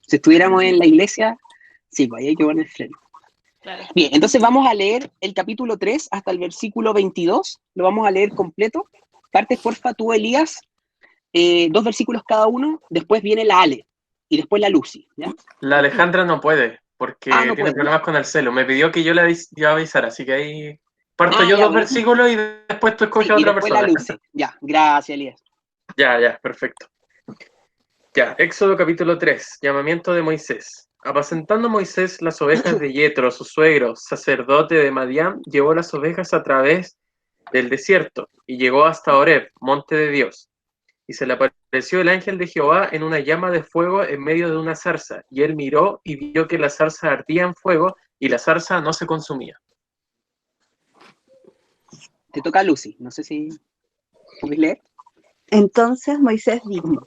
Si estuviéramos en la iglesia, sí, pues ahí hay que poner freno. Claro. Bien, entonces vamos a leer el capítulo 3 hasta el versículo 22, lo vamos a leer completo. Partes, porfa, tú, Elías, 2 versículos cada uno, después viene la Ale, y después la Lucy, ¿ya? La Alejandra no puede, porque no tiene puede. problemas con el celo. Me pidió que yo le avisara, así que ahí parto yo ya, 2 bueno. versículos y después tú escoges Sí, a y otra después persona. la Lucy. Ya, gracias, Elías. Ya, perfecto. Ya, Éxodo capítulo 3, llamamiento de Moisés. Apacentando Moisés las ovejas de Yetro, su suegro, sacerdote de Madián, llevó las ovejas a través del desierto y llegó hasta Horeb, monte de Dios. Y se le apareció el ángel de Jehová en una llama de fuego en medio de una zarza. Y él miró y vio que la zarza ardía en fuego y la zarza no se consumía. Te toca a Lucy, no sé si puedes leer. Entonces Moisés dijo: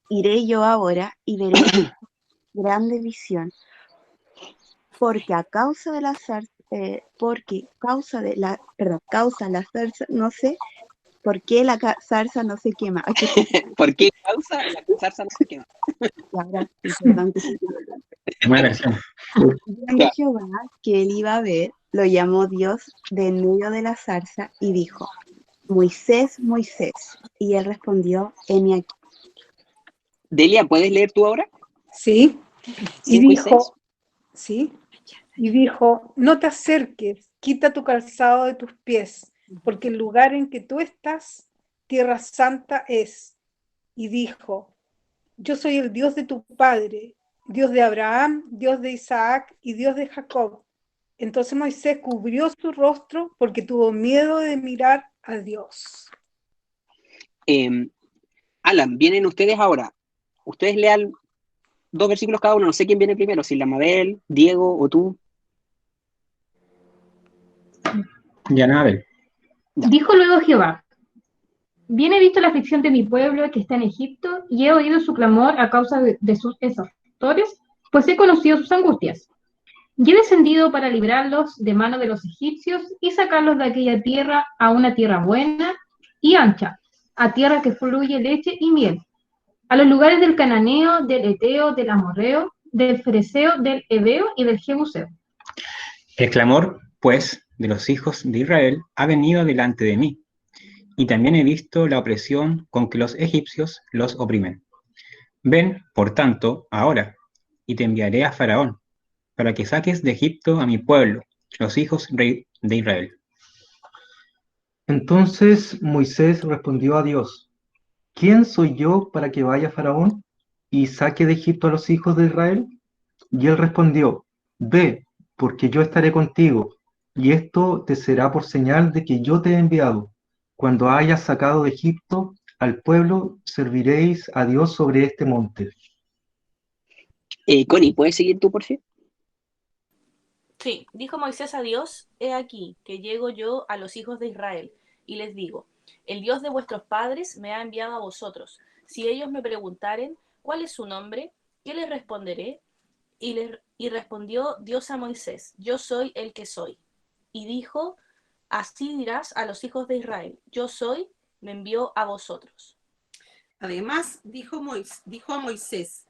iré yo ahora y veré grande visión, porque a causa de la zarza, causa la zarza, no sé por qué la zarza no se quema. ¿Por qué causa la zarza no se quema? Ahora sí, perdón. Buena versión. Viendo Jehová que él iba a ver, lo llamó Dios de en medio de la zarza y dijo: Moisés, Moisés. Y él respondió: heme aquí. Delia, ¿puedes leer tú ahora? Sí. Y 5 y 6. dijo, sí. Y dijo: no te acerques, quita tu calzado de tus pies, porque el lugar en que tú estás, tierra santa es. Y dijo: yo soy el Dios de tu padre, Dios de Abraham, Dios de Isaac y Dios de Jacob. Entonces Moisés cubrió su rostro porque tuvo miedo de mirar a Dios. Alan, vienen ustedes ahora. Ustedes lean 2 versículos cada uno. No sé quién viene primero, si la Mabel, Diego o tú. Ya, Nabel. Dijo luego Jehová: bien he visto la aflicción de mi pueblo que está en Egipto, y he oído su clamor a causa de sus exaustores, pues he conocido sus angustias. Y he descendido para librarlos de mano de los egipcios y sacarlos de aquella tierra a una tierra buena y ancha, a tierra que fluye leche y miel, a los lugares del cananeo, del eteo, del amorreo, del fereceo, del heveo y del jebuseo. El clamor, pues, de los hijos de Israel ha venido delante de mí, y también he visto la opresión con que los egipcios los oprimen. Ven, por tanto, ahora, y te enviaré a Faraón, para que saques de Egipto a mi pueblo, los hijos de Israel. Entonces Moisés respondió a Dios: ¿quién soy yo para que vaya a Faraón y saque de Egipto a los hijos de Israel? Y él respondió: ve, porque yo estaré contigo, y esto te será por señal de que yo te he enviado. Cuando hayas sacado de Egipto al pueblo, serviréis a Dios sobre este monte. Connie, ¿puedes seguir tú, por fin? Sí, dijo Moisés a Dios: he aquí que llego yo a los hijos de Israel, y les digo: el Dios de vuestros padres me ha enviado a vosotros. Si ellos me preguntaren cuál es su nombre, ¿qué les responderé? Y respondió Dios a Moisés: yo soy el que soy. Y dijo: así dirás a los hijos de Israel: yo soy, me envió a vosotros. Además, dijo a Moisés: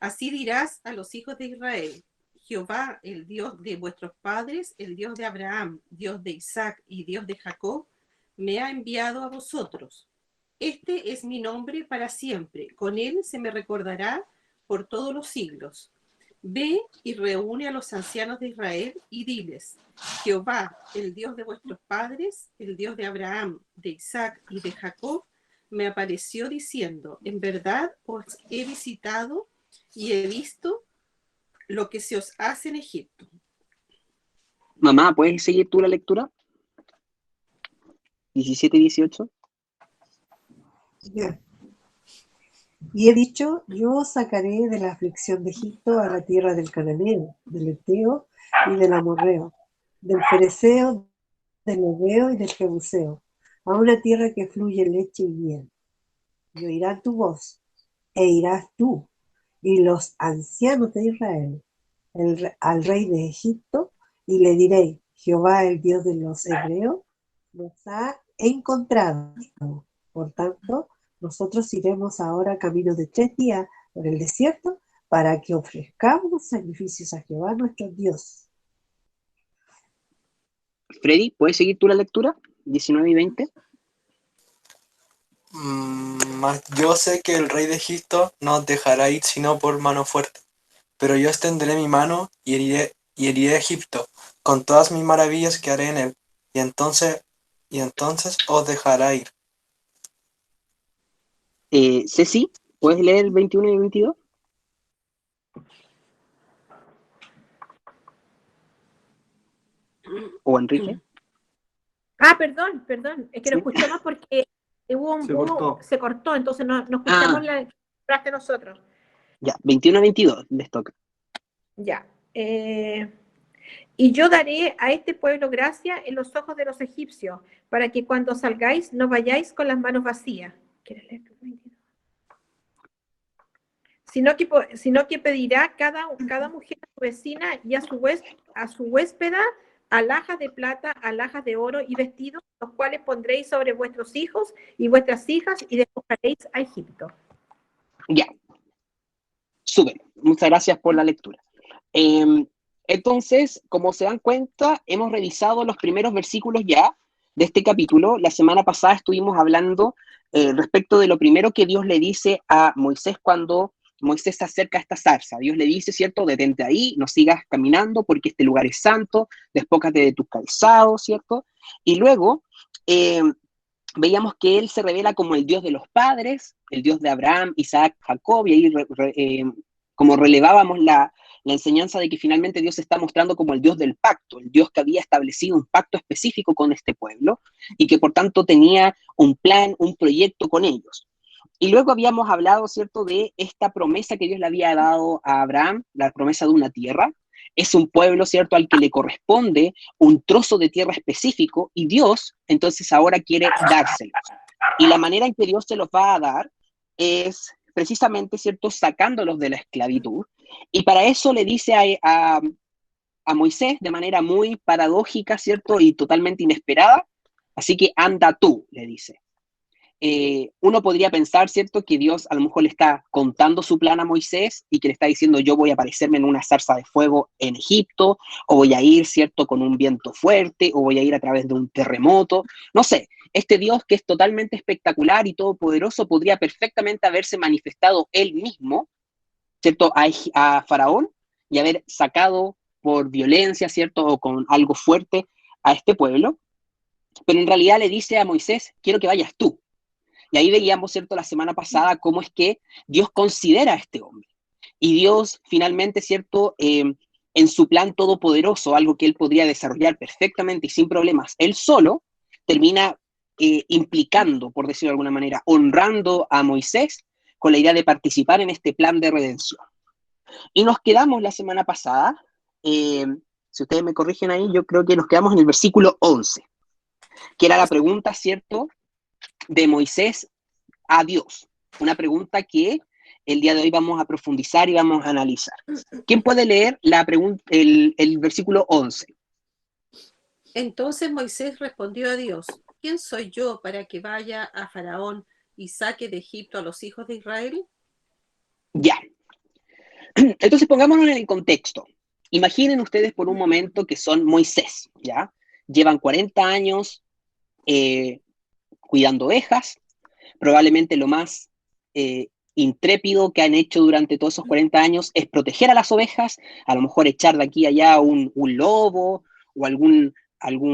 así dirás a los hijos de Israel: Jehová, el Dios de vuestros padres, el Dios de Abraham, Dios de Isaac y Dios de Jacob, me ha enviado a vosotros. Este es mi nombre para siempre, con él se me recordará por todos los siglos. Ve y reúne a los ancianos de Israel y diles: Jehová, el Dios de vuestros padres, el Dios de Abraham, de Isaac y de Jacob, me apareció diciendo: en verdad os he visitado y he visto lo que se os hace en Egipto. Mamá, ¿puedes seguir tú la lectura? 17 y 18. Ya. Y he dicho: yo os sacaré de la aflicción de Egipto a la tierra del cananeo, del eteo y del amorreo, del fereceo, del heveo y del jebuseo, a una tierra que fluye leche y miel. Y oirán tu voz, e irás tú, y los ancianos de Israel, al rey de Egipto, y le diréis: Jehová, el Dios de los hebreos, nos ha encontrado. Por tanto, nosotros iremos ahora camino de 3 días por el desierto para que ofrezcamos sacrificios a Jehová nuestro Dios. Freddy, ¿puedes seguir tú la lectura? 19 y 20. Mas yo sé que el rey de Egipto no os dejará ir sino por mano fuerte. Pero yo extenderé mi mano y heriré a Egipto con todas mis maravillas que haré en él. Y entonces os dejará ir. Ceci, ¿puedes leer 21 y 22? ¿O Enrique? Perdón, es que no Sí. escuchamos porque se cortó, entonces no escuchamos la frase nosotros. Ya, 21 a 22 les toca. Ya. Y yo daré a este pueblo gracia en los ojos de los egipcios, para que cuando salgáis no vayáis con las manos vacías. ¿Quieres leer? Sino que pedirá cada mujer a su vecina y a su huéspeda alhajas de plata, alhajas de oro y vestidos, los cuales pondréis sobre vuestros hijos y vuestras hijas y despojaréis a Egipto. Ya. Súper. Muchas gracias por la lectura. Entonces, como se dan cuenta, hemos revisado los primeros versículos ya de este capítulo. La semana pasada estuvimos hablando respecto de lo primero que Dios le dice a Moisés cuando Moisés se acerca a esta zarza. Dios le dice, ¿cierto? Detente ahí, no sigas caminando porque este lugar es santo, despójate de tus calzados, ¿cierto? Y luego veíamos que Él se revela como el Dios de los padres, el Dios de Abraham, Isaac, Jacob, y ahí como relevábamos la enseñanza de que finalmente Dios se está mostrando como el Dios del pacto, el Dios que había establecido un pacto específico con este pueblo y que por tanto tenía un plan, un proyecto con ellos. Y luego habíamos hablado, ¿cierto?, de esta promesa que Dios le había dado a Abraham, la promesa de una tierra. Es un pueblo, ¿cierto?, al que le corresponde un trozo de tierra específico y Dios, entonces, ahora quiere dárselo. Y la manera en que Dios se los va a dar es precisamente, ¿cierto?, sacándolos de la esclavitud. Y para eso le dice a Moisés, de manera muy paradójica, ¿cierto?, y totalmente inesperada, así que anda tú, le dice. Uno podría pensar, ¿cierto?, que Dios a lo mejor le está contando su plan a Moisés y que le está diciendo yo voy a aparecerme en una zarza de fuego en Egipto, o voy a ir, ¿cierto?, con un viento fuerte, o voy a ir a través de un terremoto. No sé, este Dios que es totalmente espectacular y todopoderoso podría perfectamente haberse manifestado él mismo, ¿cierto?, a Faraón y haber sacado por violencia, ¿cierto?, o con algo fuerte a este pueblo. Pero en realidad le dice a Moisés, quiero que vayas tú. Y ahí veíamos, ¿cierto?, la semana pasada cómo es que Dios considera a este hombre. Y Dios finalmente, ¿cierto?, en su plan todopoderoso, algo que él podría desarrollar perfectamente y sin problemas, él solo termina implicando, por decirlo de alguna manera, honrando a Moisés con la idea de participar en este plan de redención. Y nos quedamos la semana pasada, si ustedes me corrigen ahí, yo creo que nos quedamos en el versículo 11, que era la pregunta, ¿cierto?, de Moisés a Dios. Una pregunta que el día de hoy vamos a profundizar y vamos a analizar. ¿Quién puede leer el versículo 11? Entonces Moisés respondió a Dios, ¿quién soy yo para que vaya a Faraón y saque de Egipto a los hijos de Israel? Ya. Entonces pongámonos en el contexto. Imaginen ustedes por un momento que son Moisés, ¿ya? Llevan 40 años cuidando ovejas, probablemente lo más intrépido que han hecho durante todos esos 40 años es proteger a las ovejas, a lo mejor echar de aquí a allá un lobo o algún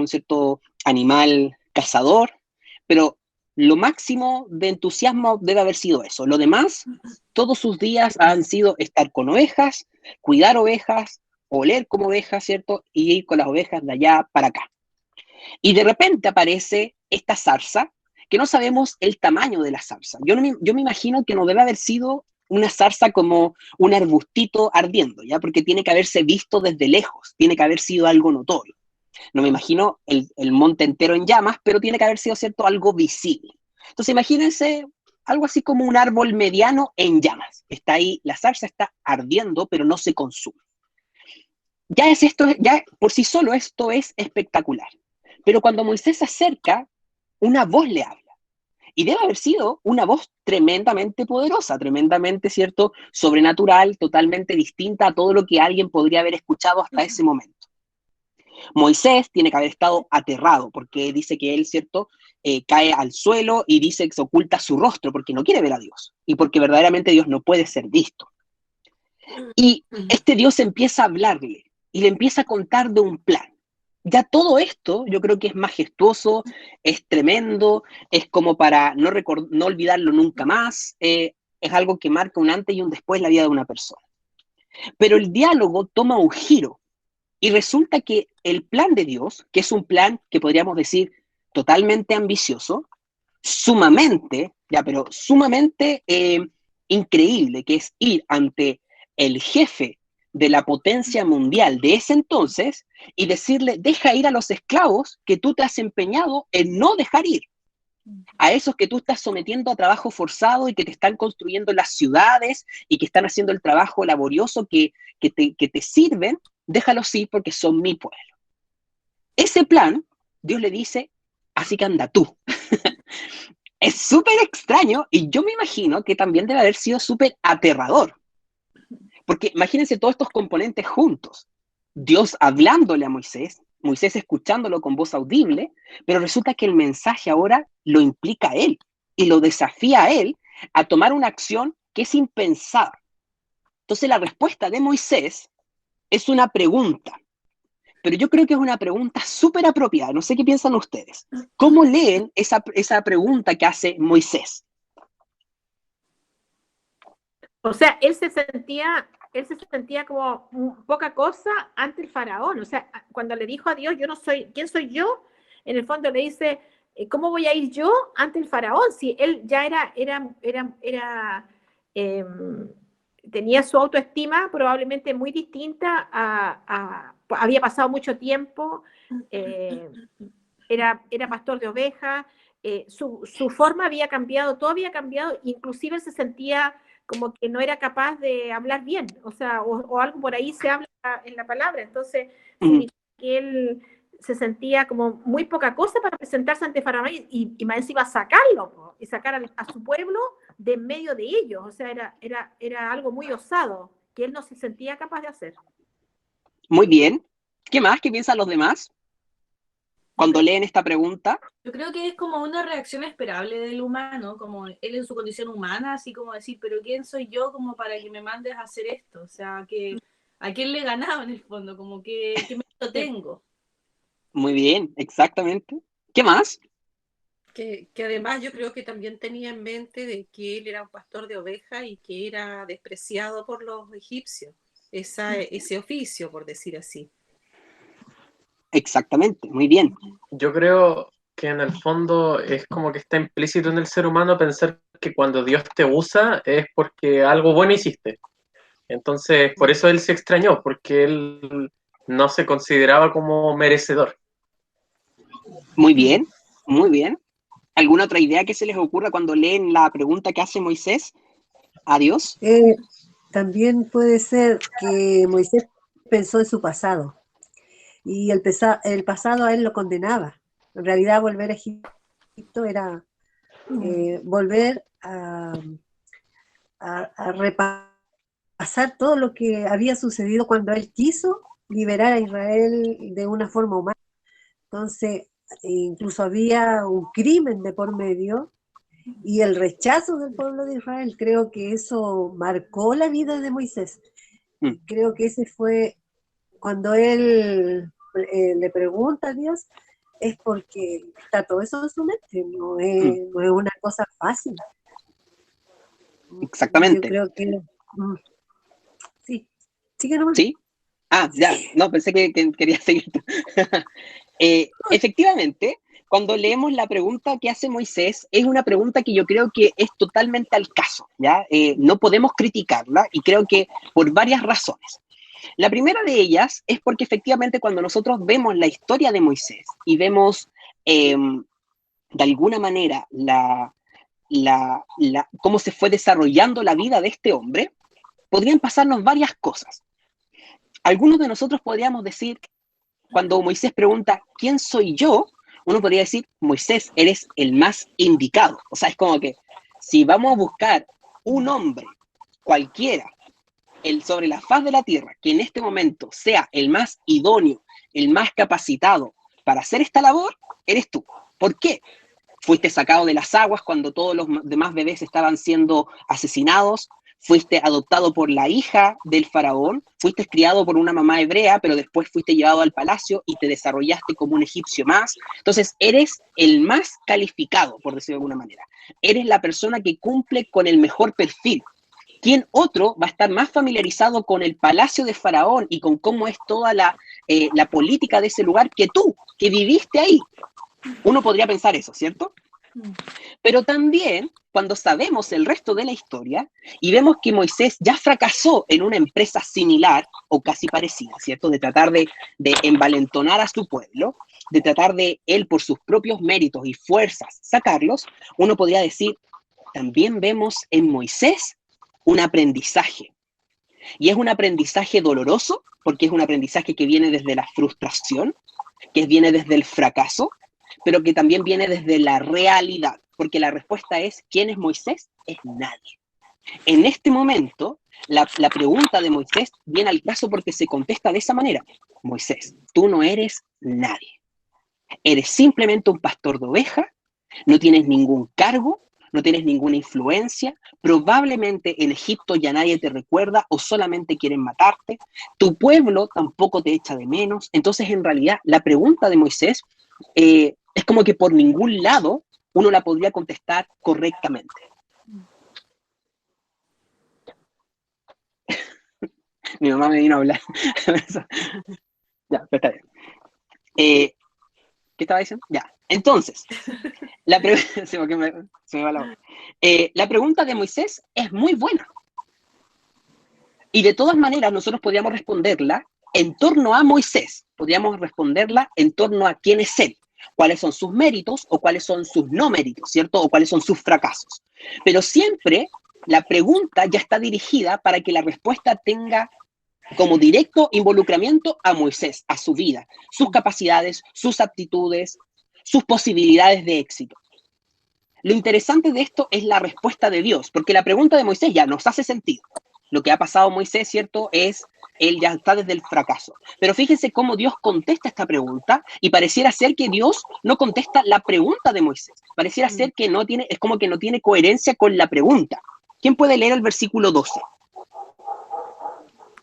cierto animal cazador, pero lo máximo de entusiasmo debe haber sido eso. Lo demás, todos sus días han sido estar con ovejas, cuidar ovejas, oler como ovejas, ¿cierto? Y ir con las ovejas de allá para acá. Y de repente aparece esta zarza, que no sabemos el tamaño de la zarza. Yo me imagino que no debe haber sido una zarza como un arbustito ardiendo, ¿ya? Porque tiene que haberse visto desde lejos, tiene que haber sido algo notorio. No me imagino el monte entero en llamas, pero tiene que haber sido, ¿cierto?, algo visible. Entonces imagínense algo así como un árbol mediano en llamas. Está ahí, la zarza está ardiendo, pero no se consume. Ya por sí solo esto es espectacular. Pero cuando Moisés se acerca, una voz le habla. Y debe haber sido una voz tremendamente poderosa, tremendamente, ¿cierto?, sobrenatural, totalmente distinta a todo lo que alguien podría haber escuchado hasta ese momento. Moisés tiene que haber estado aterrado, porque dice que él, ¿cierto?, cae al suelo y dice que se oculta su rostro, porque no quiere ver a Dios, y porque verdaderamente Dios no puede ser visto. Y este Dios empieza a hablarle, y le empieza a contar de un plan. Ya todo esto yo creo que es majestuoso, es tremendo, es como para no olvidarlo nunca más, es algo que marca un antes y un después en la vida de una persona. Pero el diálogo toma un giro, y resulta que el plan de Dios, que es un plan que podríamos decir totalmente ambicioso, sumamente increíble, que es ir ante el jefe de la potencia mundial de ese entonces y decirle, deja ir a los esclavos que tú te has empeñado en no dejar ir, a esos que tú estás sometiendo a trabajo forzado y que te están construyendo las ciudades y que están haciendo el trabajo laborioso que te sirven, déjalos ir porque son mi pueblo. Ese plan, Dios le dice, así que anda tú. Es súper extraño y yo me imagino que también debe haber sido súper aterrador. Porque imagínense todos estos componentes juntos. Dios hablándole a Moisés, Moisés escuchándolo con voz audible, pero resulta que el mensaje ahora lo implica a él y lo desafía a él a tomar una acción que es impensada. Entonces la respuesta de Moisés es una pregunta, pero yo creo que es una pregunta súper apropiada. No sé qué piensan ustedes. ¿Cómo leen esa pregunta que hace Moisés? O sea, él se sentía como poca cosa ante el faraón. O sea, cuando le dijo a Dios, yo no soy, ¿quién soy yo? En el fondo le dice, ¿cómo voy a ir yo ante el faraón? Si él ya tenía su autoestima probablemente muy distinta había pasado mucho tiempo, era pastor de ovejas, su forma había cambiado, todo había cambiado, inclusive se sentía como que no era capaz de hablar bien, o sea, o algo por ahí se habla en la palabra, entonces significa que él se sentía como muy poca cosa para presentarse ante Faraón y más encima sacarlo, y sacar a su pueblo de en medio de ellos, o sea, era algo muy osado, que él no se sentía capaz de hacer. Muy bien. ¿Qué más? ¿Qué piensan los demás cuando leen esta pregunta? Yo creo que es como una reacción esperable del humano, como él en su condición humana, así como decir, pero ¿quién soy yo como para que me mandes a hacer esto? O sea, ¿a quién le ganaba en el fondo? Como que me lo tengo. Muy bien, exactamente. ¿Qué más? Que además yo creo que también tenía en mente de que él era un pastor de ovejas y que era despreciado por los egipcios, ese oficio, por decir así. Exactamente, muy bien. Yo creo que en el fondo es como que está implícito en el ser humano pensar que cuando Dios te usa es porque algo bueno hiciste. Entonces, por eso él se extrañó, porque él no se consideraba como merecedor. Muy bien, muy bien. ¿Alguna otra idea que se les ocurra cuando leen la pregunta que hace Moisés a Dios? También puede ser que Moisés pensó en su pasado y el pasado a él lo condenaba. En realidad volver a Egipto era volver a repasar todo lo que había sucedido cuando él quiso liberar a Israel de una forma humana. Entonces, incluso había un crimen de por medio y el rechazo del pueblo de Israel. Creo que eso marcó la vida de Moisés. Creo que ese fue cuando él le pregunta a Dios, es porque está todo eso en su mente, no es una cosa fácil. Exactamente. Yo creo que sí. ¿Sigue nomás? ¿Sí? Ah, ya, no, pensé que quería seguir. Efectivamente, cuando leemos la pregunta que hace Moisés, es una pregunta que yo creo que es totalmente al caso, ¿ya? No podemos criticarla y creo que por varias razones. La primera de ellas es porque efectivamente cuando nosotros vemos la historia de Moisés y vemos de alguna manera cómo se fue desarrollando la vida de este hombre, podrían pasarnos varias cosas. Algunos de nosotros podríamos decir, cuando Moisés pregunta, ¿quién soy yo? uno podría decir, Moisés, eres el más indicado. O sea, es como que si vamos a buscar un hombre cualquiera sobre la faz de la tierra que en este momento sea el más idóneo, el más capacitado para hacer esta labor, eres tú. ¿Por qué? Fuiste sacado de las aguas cuando todos los demás bebés estaban siendo asesinados, fuiste adoptado por la hija del faraón, fuiste criado por una mamá hebrea, pero después fuiste llevado al palacio y te desarrollaste como un egipcio más. Entonces, eres el más calificado, por decirlo de alguna manera. Eres la persona que cumple con el mejor perfil. ¿Quién otro va a estar más familiarizado con el palacio de Faraón y con cómo es toda la política de ese lugar que tú, que viviste ahí? Uno podría pensar eso, ¿cierto? Pero también, cuando sabemos el resto de la historia y vemos que Moisés ya fracasó en una empresa similar o casi parecida, ¿cierto? De tratar de envalentonar a su pueblo, de tratar de él por sus propios méritos y fuerzas sacarlos, uno podría decir, también vemos en Moisés un aprendizaje. Y es un aprendizaje doloroso, porque es un aprendizaje que viene desde la frustración, que viene desde el fracaso, pero que también viene desde la realidad, porque la respuesta es, ¿quién es Moisés? Es nadie. En este momento, la pregunta de Moisés viene al caso porque se contesta de esa manera. Moisés, tú no eres nadie. Eres simplemente un pastor de ovejas, no tienes ningún cargo, no tienes ninguna influencia, probablemente en Egipto ya nadie te recuerda o solamente quieren matarte, tu pueblo tampoco te echa de menos. Entonces, en realidad, la pregunta de Moisés es como que por ningún lado uno la podría contestar correctamente. Mi mamá me vino a hablar. Ya, pero está bien. ¿Qué estaba diciendo? Ya. Entonces, la pregunta de Moisés es muy buena. Y de todas maneras, nosotros podríamos responderla en torno a Moisés. Podríamos responderla en torno a quién es él, cuáles son sus méritos o cuáles son sus no méritos, ¿cierto? O cuáles son sus fracasos. Pero siempre la pregunta ya está dirigida para que la respuesta tenga como directo involucramiento a Moisés, a su vida, sus capacidades, sus aptitudes, sus posibilidades de éxito. Lo interesante de esto es la respuesta de Dios, porque la pregunta de Moisés ya nos hace sentido. Lo que ha pasado a Moisés, ¿cierto? Es, él ya está desde el fracaso. Pero fíjense cómo Dios contesta esta pregunta y pareciera ser que Dios no contesta la pregunta de Moisés. Pareciera ser que no tiene, es como que no tiene coherencia con la pregunta. ¿Quién puede leer el versículo 12?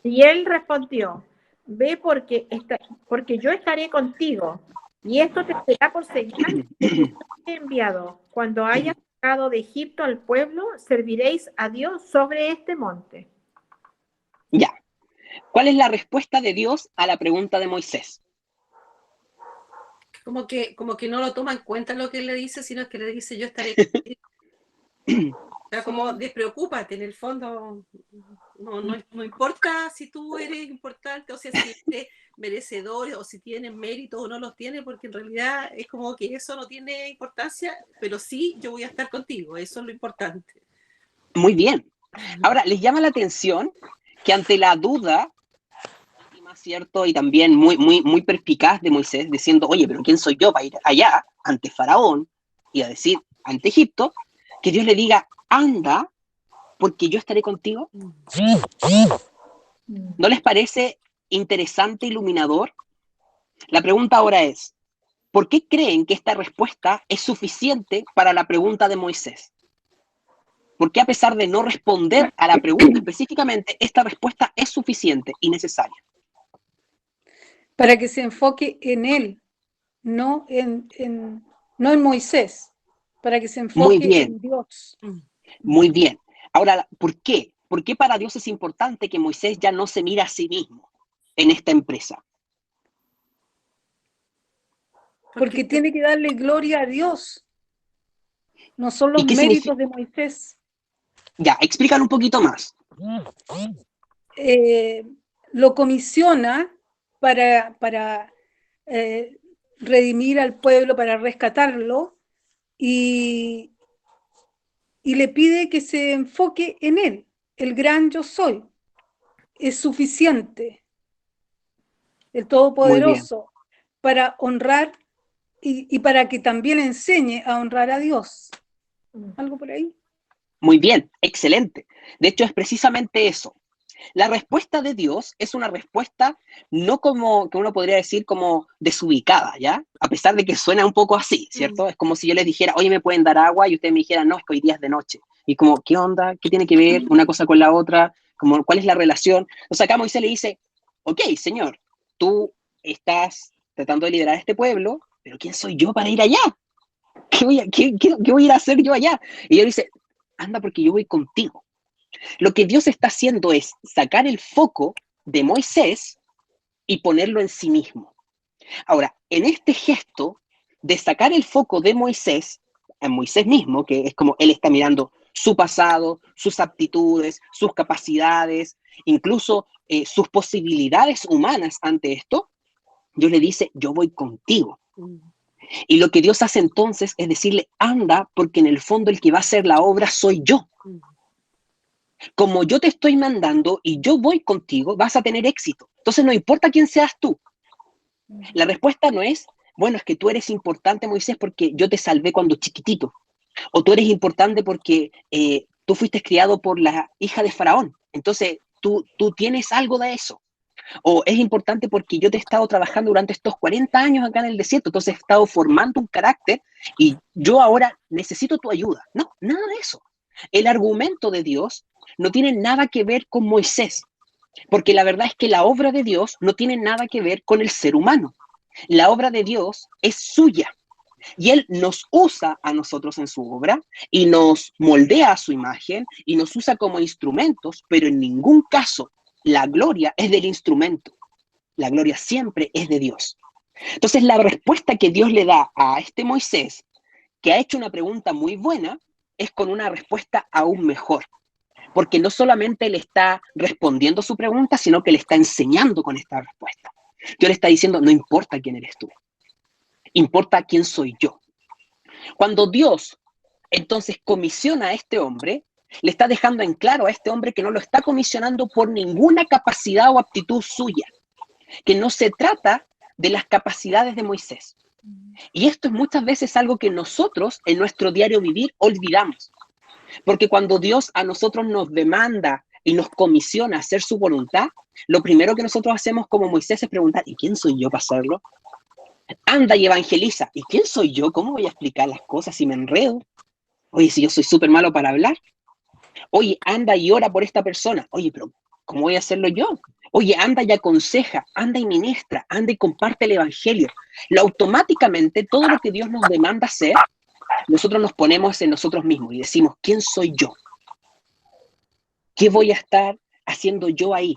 Y él respondió, ve porque yo estaré contigo, y esto te será por señal de que yo te he enviado. Cuando hayas sacado de Egipto al pueblo, serviréis a Dios sobre este monte. Ya. ¿Cuál es la respuesta de Dios a la pregunta de Moisés? Como que no lo toma en cuenta lo que él le dice, sino que le dice, yo estaré contigo. O sea, como despreocúpate, en el fondo no importa si tú eres importante, o sea, si eres merecedor, o si tienes mérito o no los tienes, porque en realidad es como que eso no tiene importancia, pero sí yo voy a estar contigo, eso es lo importante. Muy bien. Ahora, ¿les llama la atención que ante la duda, cierto, y también muy perspicaz de Moisés, diciendo, oye, pero ¿quién soy yo para ir allá, ante Faraón, y a decir, ante Egipto, que Dios le diga, anda, porque yo estaré contigo? ¿No les parece interesante, iluminador? La pregunta ahora es, ¿por qué creen que esta respuesta es suficiente para la pregunta de Moisés? ¿Por qué a pesar de no responder a la pregunta específicamente, esta respuesta es suficiente y necesaria? Para que se enfoque en él, no en Moisés, para que se enfoque en Dios. Muy bien. Ahora, ¿por qué? ¿Por qué para Dios es importante que Moisés ya no se mire a sí mismo en esta empresa? Porque tiene que darle gloria a Dios. No son los méritos de Moisés. Ya, explícalo un poquito más. Lo comisiona para redimir al pueblo, para rescatarlo, y le pide que se enfoque en él. El gran yo soy es suficiente, el Todopoderoso, para honrar y para que también enseñe a honrar a Dios. ¿Algo por ahí? Muy bien, excelente. De hecho, es precisamente eso. La respuesta de Dios es una respuesta no como que uno podría decir como desubicada, ¿ya? A pesar de que suena un poco así, ¿cierto? Es como si yo les dijera, oye, ¿me pueden dar agua? Y ustedes me dijeran, no, es que hoy día es de noche. Y como, ¿qué onda? ¿Qué tiene que ver una cosa con la otra? Como, ¿cuál es la relación? O sea, acá Moisés le dice, ok, Señor, tú estás tratando de liderar a este pueblo, pero ¿quién soy yo para ir allá? ¿Qué voy a ir a hacer yo allá? Y él dice, anda porque yo voy contigo. Lo que Dios está haciendo es sacar el foco de Moisés y ponerlo en sí mismo. Ahora, en este gesto de sacar el foco de Moisés, en Moisés mismo, que es como él está mirando su pasado, sus aptitudes, sus capacidades, incluso sus posibilidades humanas ante esto, Dios le dice, yo voy contigo. Y lo que Dios hace entonces es decirle, anda, porque en el fondo el que va a hacer la obra soy yo. Como yo te estoy mandando y yo voy contigo, vas a tener éxito. Entonces no importa quién seas tú. La respuesta no es, bueno, es que tú eres importante, Moisés, porque yo te salvé cuando chiquitito. O tú eres importante porque tú fuiste criado por la hija de Faraón. Entonces tú tienes algo de eso. O es importante porque yo te he estado trabajando durante estos 40 años acá en el desierto, entonces he estado formando un carácter y yo ahora necesito tu ayuda. No, nada de eso. El argumento de Dios no tiene nada que ver con Moisés, porque la verdad es que la obra de Dios no tiene nada que ver con el ser humano. La obra de Dios es suya y Él nos usa a nosotros en su obra y nos moldea a su imagen y nos usa como instrumentos, pero en ningún caso la gloria es del instrumento. La gloria siempre es de Dios. Entonces la respuesta que Dios le da a este Moisés, que ha hecho una pregunta muy buena, es con una respuesta aún mejor. Porque no solamente le está respondiendo su pregunta, sino que le está enseñando con esta respuesta. Dios le está diciendo, no importa quién eres tú, importa quién soy yo. Cuando Dios entonces comisiona a este hombre, le está dejando en claro a este hombre que no lo está comisionando por ninguna capacidad o aptitud suya, que no se trata de las capacidades de Moisés. Y esto es muchas veces algo que nosotros en nuestro diario vivir olvidamos. Porque cuando Dios a nosotros nos demanda y nos comisiona a hacer su voluntad, lo primero que nosotros hacemos como Moisés es preguntar, ¿y quién soy yo para hacerlo? Anda y evangeliza. ¿Y quién soy yo? ¿Cómo voy a explicar las cosas si me enredo? Oye, si yo soy súper malo para hablar. Oye, anda y ora por esta persona. Oye, pero ¿cómo voy a hacerlo yo? Oye, anda y aconseja, anda y ministra, anda y comparte el evangelio. Automáticamente, todo lo que Dios nos demanda hacer, nosotros nos ponemos en nosotros mismos y decimos, ¿quién soy yo? ¿Qué voy a estar haciendo yo ahí?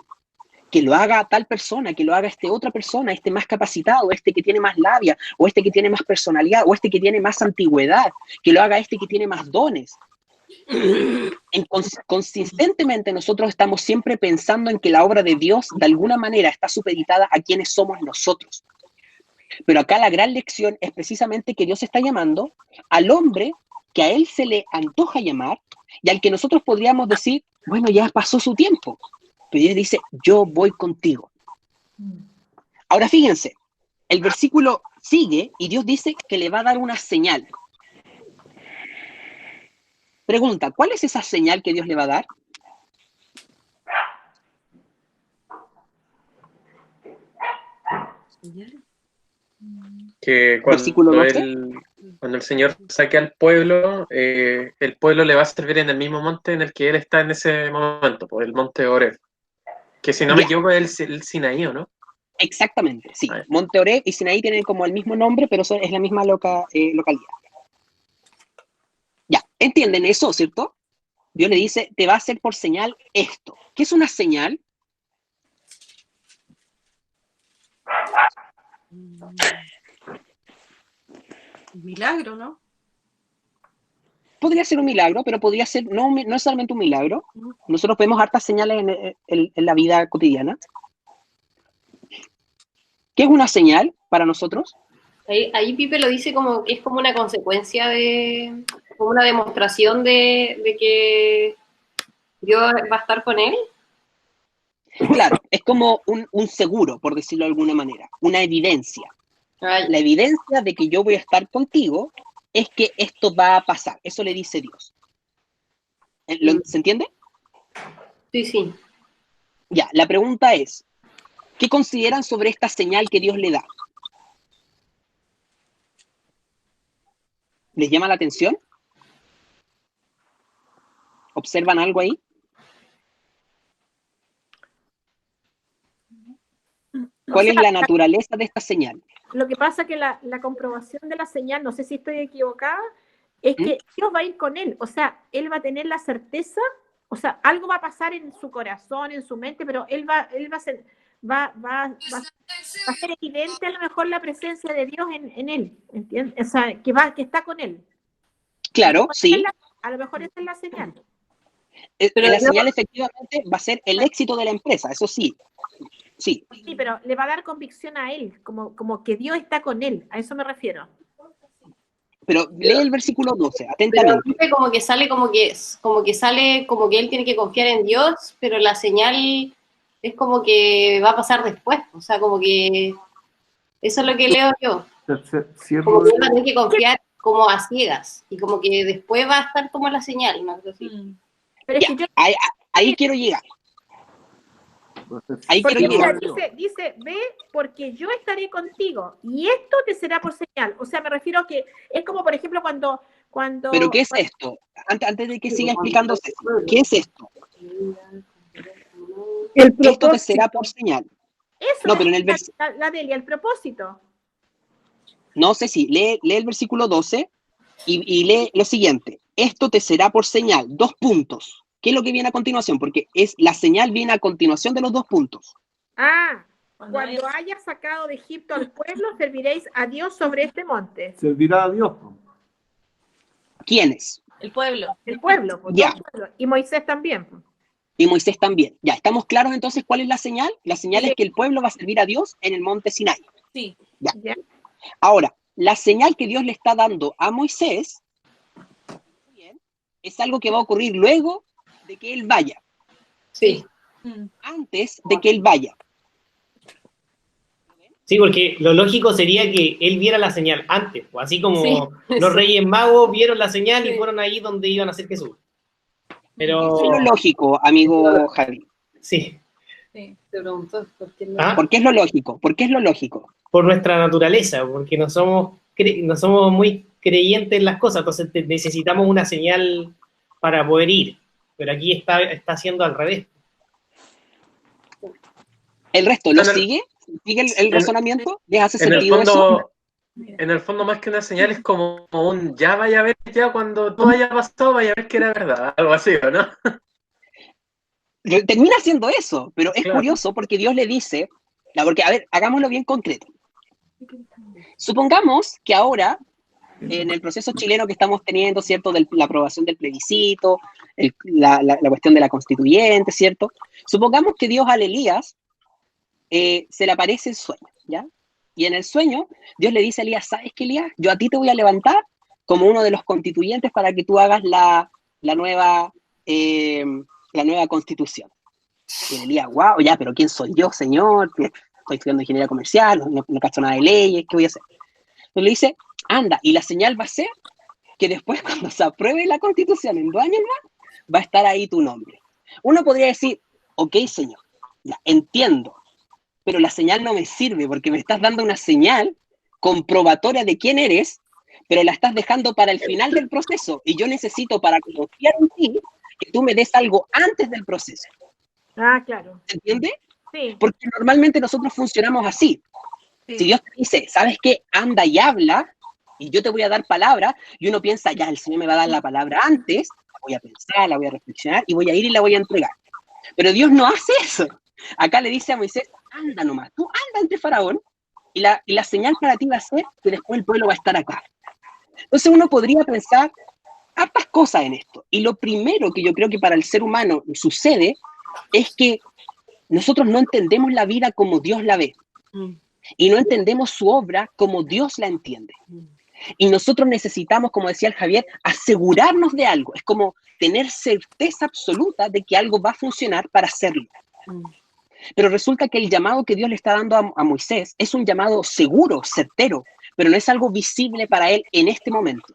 Que lo haga tal persona, que lo haga otra persona, este más capacitado, este que tiene más labia, o este que tiene más personalidad, o este que tiene más antigüedad, que lo haga este que tiene más dones. Consistentemente nosotros estamos siempre pensando en que la obra de Dios de alguna manera está supeditada a quienes somos nosotros. Pero acá la gran lección es precisamente que Dios está llamando al hombre que a él se le antoja llamar y al que nosotros podríamos decir, bueno, ya pasó su tiempo. Pero Dios dice, yo voy contigo. Ahora fíjense, el versículo sigue y Dios dice que le va a dar una señal. Pregunta, ¿cuál es esa señal que Dios le va a dar? Que cuando el Señor saque al pueblo, el pueblo le va a servir en el mismo monte en el que él está en ese momento, pues el monte Horeb. Que si no me equivoco es el Sinaí, ¿o no? Exactamente, sí. Monte Horeb y Sinaí tienen como el mismo nombre, pero es la misma localidad. Ya, ¿entienden eso, cierto? Dios le dice, te va a hacer por señal esto. ¿Qué es una señal? Milagro, ¿no? Podría ser un milagro, pero podría ser no necesariamente un milagro. Nosotros vemos hartas señales en la vida cotidiana. ¿Qué es una señal para nosotros? Ahí Pipe lo dice como que es como una consecuencia como una demostración de que Dios va a estar con él. Claro, es como un seguro, por decirlo de alguna manera, una evidencia. La evidencia de que yo voy a estar contigo es que esto va a pasar. Eso le dice Dios. ¿Se entiende? Sí, sí. Ya, la pregunta es, ¿qué consideran sobre esta señal que Dios le da? ¿Les llama la atención? ¿Observan algo ahí? ¿Cuál es la naturaleza de esta señal? Lo que pasa que la comprobación de la señal, no sé si estoy equivocada, es que Dios va a ir con él. O sea, él va a tener la certeza, o sea, algo va a pasar en su corazón, en su mente, pero él va a ser evidente a lo mejor la presencia de Dios en él, ¿entiendes? O sea, que está con él. Claro, sí. A lo mejor esa es la señal. Pero la señal efectivamente va a ser el éxito de la empresa, eso sí. Sí. Sí, pero le va a dar convicción a él, como que Dios está con él, a eso me refiero. Pero lee el versículo 12, atentamente. Pero dice como que sale como que él tiene que confiar en Dios, pero la señal es como que va a pasar después, o sea, como que eso es lo que leo yo. Como que él va a tener que confiar como a ciegas, y como que después va a estar como la señal, ¿no? Pero es que yo... ahí quiero llegar. Dice, ve, porque yo estaré contigo, y esto te será por señal. O sea, me refiero a que es como, por ejemplo, cuando... ¿Pero qué es esto? Antes de que siga explicándose, ¿qué es esto? Esto te será por señal. Eso no, pero en es el la Delia, el propósito. No sé si, lee el versículo 12 y lee lo siguiente. Esto te será por señal, 2 puntos. ¿Qué es lo que viene a continuación? Porque la señal viene a continuación de los 2 puntos. Cuando hayas sacado de Egipto al pueblo, serviréis a Dios sobre este monte. Servirá a Dios. ¿Quiénes? El pueblo. El pueblo. Ya. Y Moisés también. Y Moisés también. Ya, ¿estamos claros entonces cuál es la señal? La señal es que el pueblo va a servir a Dios en el monte Sinai. Sí. Ya. Ahora, la señal que Dios le está dando a Moisés es algo que va a ocurrir luego de que él vaya. Sí. Antes de que él vaya. Sí, porque lo lógico sería que él viera la señal antes, o así como los Reyes Magos vieron la señal y fueron ahí donde iban a ser Jesús. Pero... Eso es lo lógico, amigo Javi. Sí. Sí, te preguntó por qué no. ¿Por qué es lo lógico? ¿Por qué es lo lógico? Por nuestra naturaleza, porque no somos muy creyentes en las cosas, entonces necesitamos una señal para poder ir. Pero aquí está haciendo al revés. ¿El resto lo sigue? ¿Sigue el razonamiento? ¿Les hace sentido eso? En el fondo, más que una señal, es como un ya vaya a ver, ya cuando todo haya pasado, vaya a ver que era verdad. Algo así, ¿o no? Termina siendo eso, pero es curioso porque Dios le dice, porque, a ver, hagámoslo bien concreto. Supongamos que ahora, en el proceso chileno que estamos teniendo, ¿cierto? De la aprobación del plebiscito, la cuestión de la constituyente, ¿cierto? Supongamos que Dios a Elías se le aparece el sueño, ¿ya? Y en el sueño, Dios le dice a Elías, ¿sabes qué, Elías? Yo a ti te voy a levantar como uno de los constituyentes para que tú hagas la nueva constitución. Y Elías, wow, ya, pero ¿quién soy yo, señor? Estoy estudiando ingeniería comercial, no cacho nada de leyes, ¿qué voy a hacer? Entonces le dice, anda, y la señal va a ser que después cuando se apruebe la constitución en 2 años más, va a estar ahí tu nombre. Uno podría decir, ok, señor, ya, entiendo, pero la señal no me sirve porque me estás dando una señal comprobatoria de quién eres, pero la estás dejando para el final del proceso, y yo necesito, para confiar en ti, que tú me des algo antes del proceso. Claro. ¿Se entiende? Sí. Porque normalmente nosotros funcionamos así. Sí. Si Dios te dice, ¿sabes qué? Anda y habla, y yo te voy a dar palabra, y uno piensa, ya, el Señor me va a dar la palabra antes, la voy a pensar, la voy a reflexionar, y voy a ir y la voy a entregar. Pero Dios no hace eso. Acá le dice a Moisés, anda nomás, tú anda ante Faraón, y la señal para ti va a ser que después el pueblo va a estar acá. Entonces uno podría pensar hartas cosas en esto. Y lo primero que yo creo que para el ser humano sucede es que nosotros no entendemos la vida como Dios la ve. Y no entendemos su obra como Dios la entiende. Y nosotros necesitamos, como decía el Javier, asegurarnos de algo. Es como tener certeza absoluta de que algo va a funcionar para hacerlo. Pero resulta que el llamado que Dios le está dando a Moisés es un llamado seguro, certero, pero no es algo visible para él en este momento.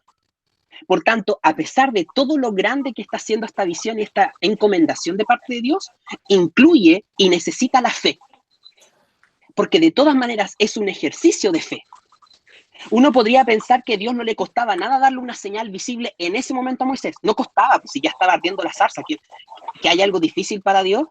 Por tanto, a pesar de todo lo grande que está haciendo esta visión y esta encomendación de parte de Dios, incluye y necesita la fe. Porque de todas maneras es un ejercicio de fe. Uno podría pensar que a Dios no le costaba nada darle una señal visible en ese momento a Moisés. No costaba, pues si ya estaba ardiendo la zarza, que hay algo difícil para Dios.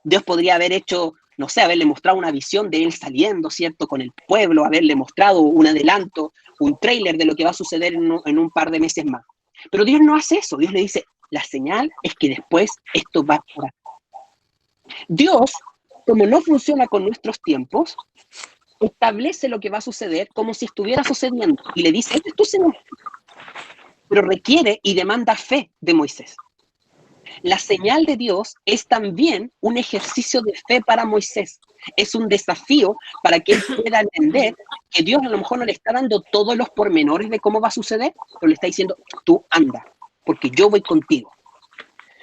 Dios podría haber hecho, no sé, haberle mostrado una visión de él saliendo, ¿cierto?, con el pueblo, haberle mostrado un adelanto, un tráiler de lo que va a suceder en un par de meses más. Pero Dios no hace eso. Dios le dice, la señal es que después esto va a parar. Dios, como no funciona con nuestros tiempos, establece lo que va a suceder como si estuviera sucediendo. Y le dice, esta es tu señal. Pero requiere y demanda fe de Moisés. La señal de Dios es también un ejercicio de fe para Moisés. Es un desafío para que él pueda entender que Dios a lo mejor no le está dando todos los pormenores de cómo va a suceder, pero le está diciendo, tú anda, porque yo voy contigo.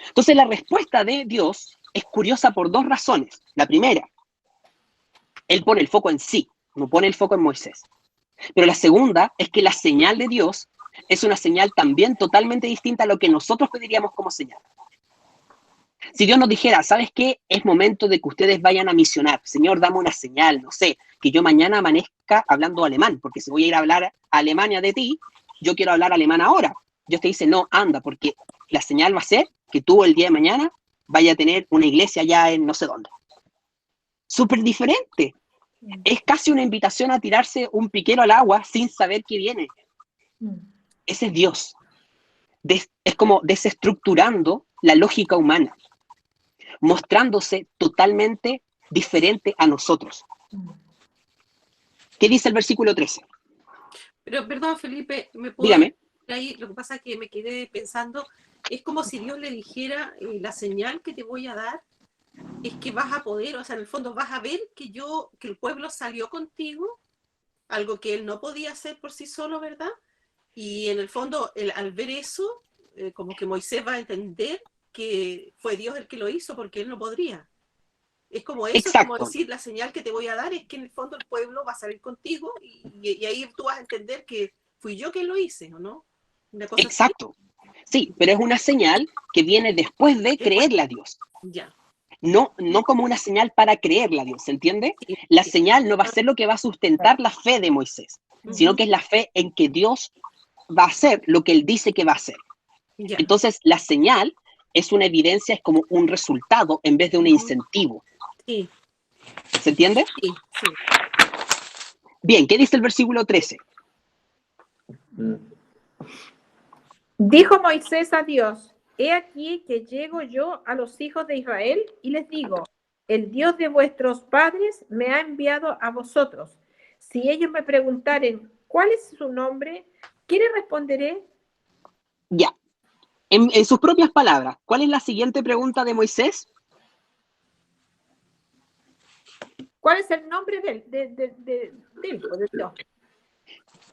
Entonces la respuesta de Dios es curiosa por dos razones. La primera, él pone el foco en sí, no pone el foco en Moisés. Pero la segunda es que la señal de Dios es una señal también totalmente distinta a lo que nosotros pediríamos como señal. Si Dios nos dijera, ¿sabes qué? Es momento de que ustedes vayan a misionar. Señor, dame una señal, no sé, que yo mañana amanezca hablando alemán, porque si voy a ir a hablar a Alemania de ti, yo quiero hablar alemán ahora. Dios te dice, no, anda, porque la señal va a ser que tú el día de mañana vaya a tener una iglesia allá en no sé dónde. Súper diferente. Es casi una invitación a tirarse un piquero al agua sin saber qué viene. Ese es Dios. Es como desestructurando la lógica humana, mostrándose totalmente diferente a nosotros. ¿Qué dice el versículo 13? Pero, perdón, Felipe, ¿me puedo Dígame. ahí? Lo que pasa es que me quedé pensando, es como si Dios le dijera, la señal que te voy a dar es que vas a poder, o sea, en el fondo vas a ver que el pueblo salió contigo, algo que él no podía hacer por sí solo, ¿verdad? Y en el fondo, al ver eso, como que Moisés va a entender que fue Dios el que lo hizo porque él no podría. Es como eso, Exacto. es como decir, la señal que te voy a dar es que en el fondo el pueblo va a salir contigo y ahí tú vas a entender que fui yo quien lo hice, ¿o no? Una cosa Exacto. Sí, pero es una señal que viene después de creerle a Dios. Ya. No como una señal para creerle a Dios, ¿se entiende? La señal no va a ser lo que va a sustentar la fe de Moisés, sino que es la fe en que Dios va a hacer lo que él dice que va a hacer. Ya. Entonces, la señal es una evidencia, es como un resultado en vez de un incentivo. Sí. ¿Se entiende? Sí, sí. Bien, ¿qué dice el versículo 13? Dijo Moisés a Dios, he aquí que llego yo a los hijos de Israel y les digo, el Dios de vuestros padres me ha enviado a vosotros. Si ellos me preguntaren, ¿cuál es su nombre? ¿Qué les responderé? Ya. En sus propias palabras, ¿cuál es la siguiente pregunta de Moisés? ¿Cuál es el nombre de Dios?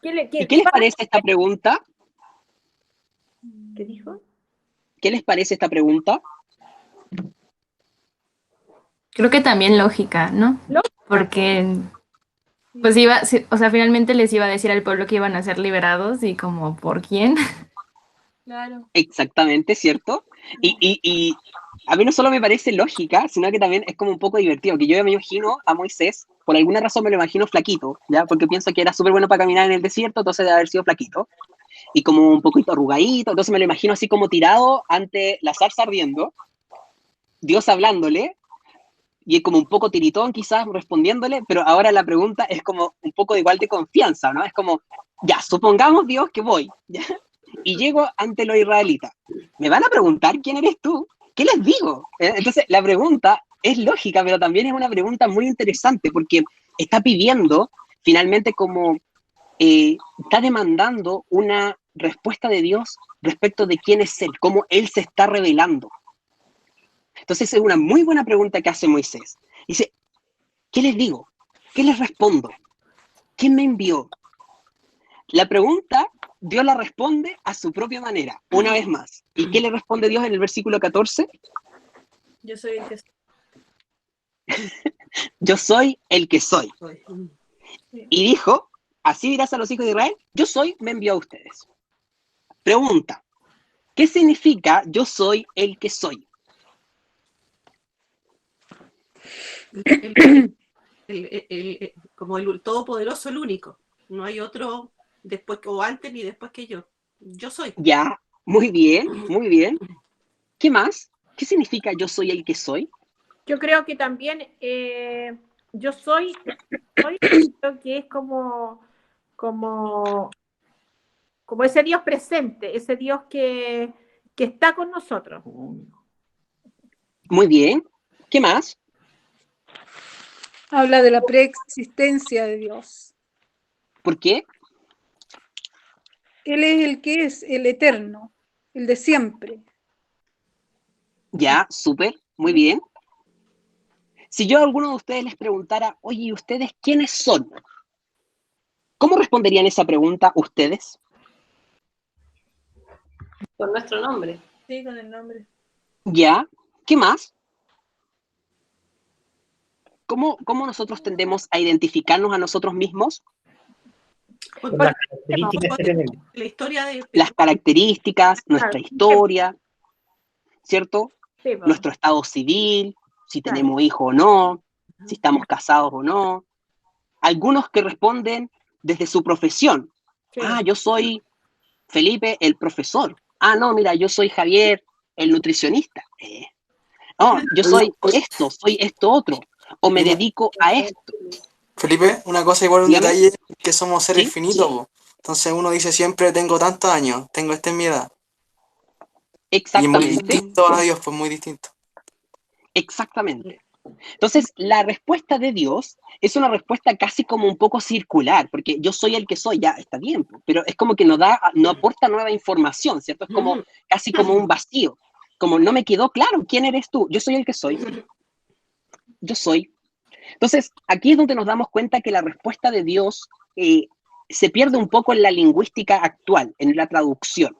¿Y qué les parece esta pregunta? ¿Qué dijo? ¿Qué les parece esta pregunta? Creo que también lógica, ¿no? Porque, pues o sea, finalmente les iba a decir al pueblo que iban a ser liberados y como, ¿por quién? Claro. Exactamente, ¿cierto? Y a mí no solo me parece lógica, sino que también es como un poco divertido, que yo me imagino a Moisés, por alguna razón me lo imagino flaquito, ¿ya? Porque pienso que era súper bueno para caminar en el desierto, entonces debe haber sido flaquito, y como un poquito arrugadito, entonces me lo imagino así como tirado ante la zarza ardiendo, Dios hablándole, y es como un poco tiritón quizás respondiéndole, pero ahora la pregunta es como un poco igual de confianza, ¿no? Es como, ya, supongamos Dios que voy, ¿ya? Y llego ante los israelitas. ¿Me van a preguntar quién eres tú? ¿Qué les digo? Entonces, la pregunta es lógica, pero también es una pregunta muy interesante, porque está pidiendo, finalmente, como está demandando una respuesta de Dios respecto de quién es Él, cómo Él se está revelando. Entonces, es una muy buena pregunta que hace Moisés. Dice, ¿qué les digo? ¿Qué les respondo? ¿Quién me envió? La pregunta, Dios la responde a su propia manera, una vez más. ¿Y qué le responde Dios en el versículo 14? Yo soy el que yo soy el que soy. Y dijo, así dirás a los hijos de Israel, yo soy, me envió a ustedes. Pregunta, ¿qué significa yo soy el que soy? Como el todopoderoso, el único. No hay otro después o antes ni después que yo. Yo soy. Ya, muy bien, muy bien. ¿Qué más? ¿Qué significa yo soy el que soy? Yo creo que también yo soy creo que es como ese Dios presente, ese Dios que está con nosotros. Muy bien. ¿Qué más? Habla de la preexistencia de Dios. ¿Por qué? Él es el que es, el eterno, el de siempre. Ya, súper, muy bien. Si yo a alguno de ustedes les preguntara, oye, ¿y ustedes quiénes son? ¿Cómo responderían esa pregunta ustedes? Por nuestro nombre. Sí, con el nombre. Ya, ¿qué más? ¿Cómo nosotros tendemos a identificarnos a nosotros mismos? Por las características que tenemos. La historia de... Las características, nuestra historia, ¿cierto? Sí, pues. Nuestro estado civil, si tenemos hijos o no, si estamos casados o no. Algunos que responden desde su profesión. Sí. Ah, yo soy Felipe, el profesor. Ah, no, mira, yo soy Javier, el nutricionista. No, yo soy esto otro. O me dedico a esto. Felipe, una cosa igual, un Dígame. detalle, que somos seres ¿Sí? finitos, po. Entonces uno dice siempre, tengo tantos años, tengo esta en mi edad. Y es muy Exactamente. distinto a Dios, pues muy distinto. Exactamente. Entonces, la respuesta de Dios es una respuesta casi como un poco circular, porque yo soy el que soy, ya está bien, pero es como que no aporta nueva información, ¿cierto? Es como casi como un vacío, como no me quedó claro quién eres tú, yo soy el que soy. Yo soy. Entonces, aquí es donde nos damos cuenta que la respuesta de Dios se pierde un poco en la lingüística actual, en la traducción.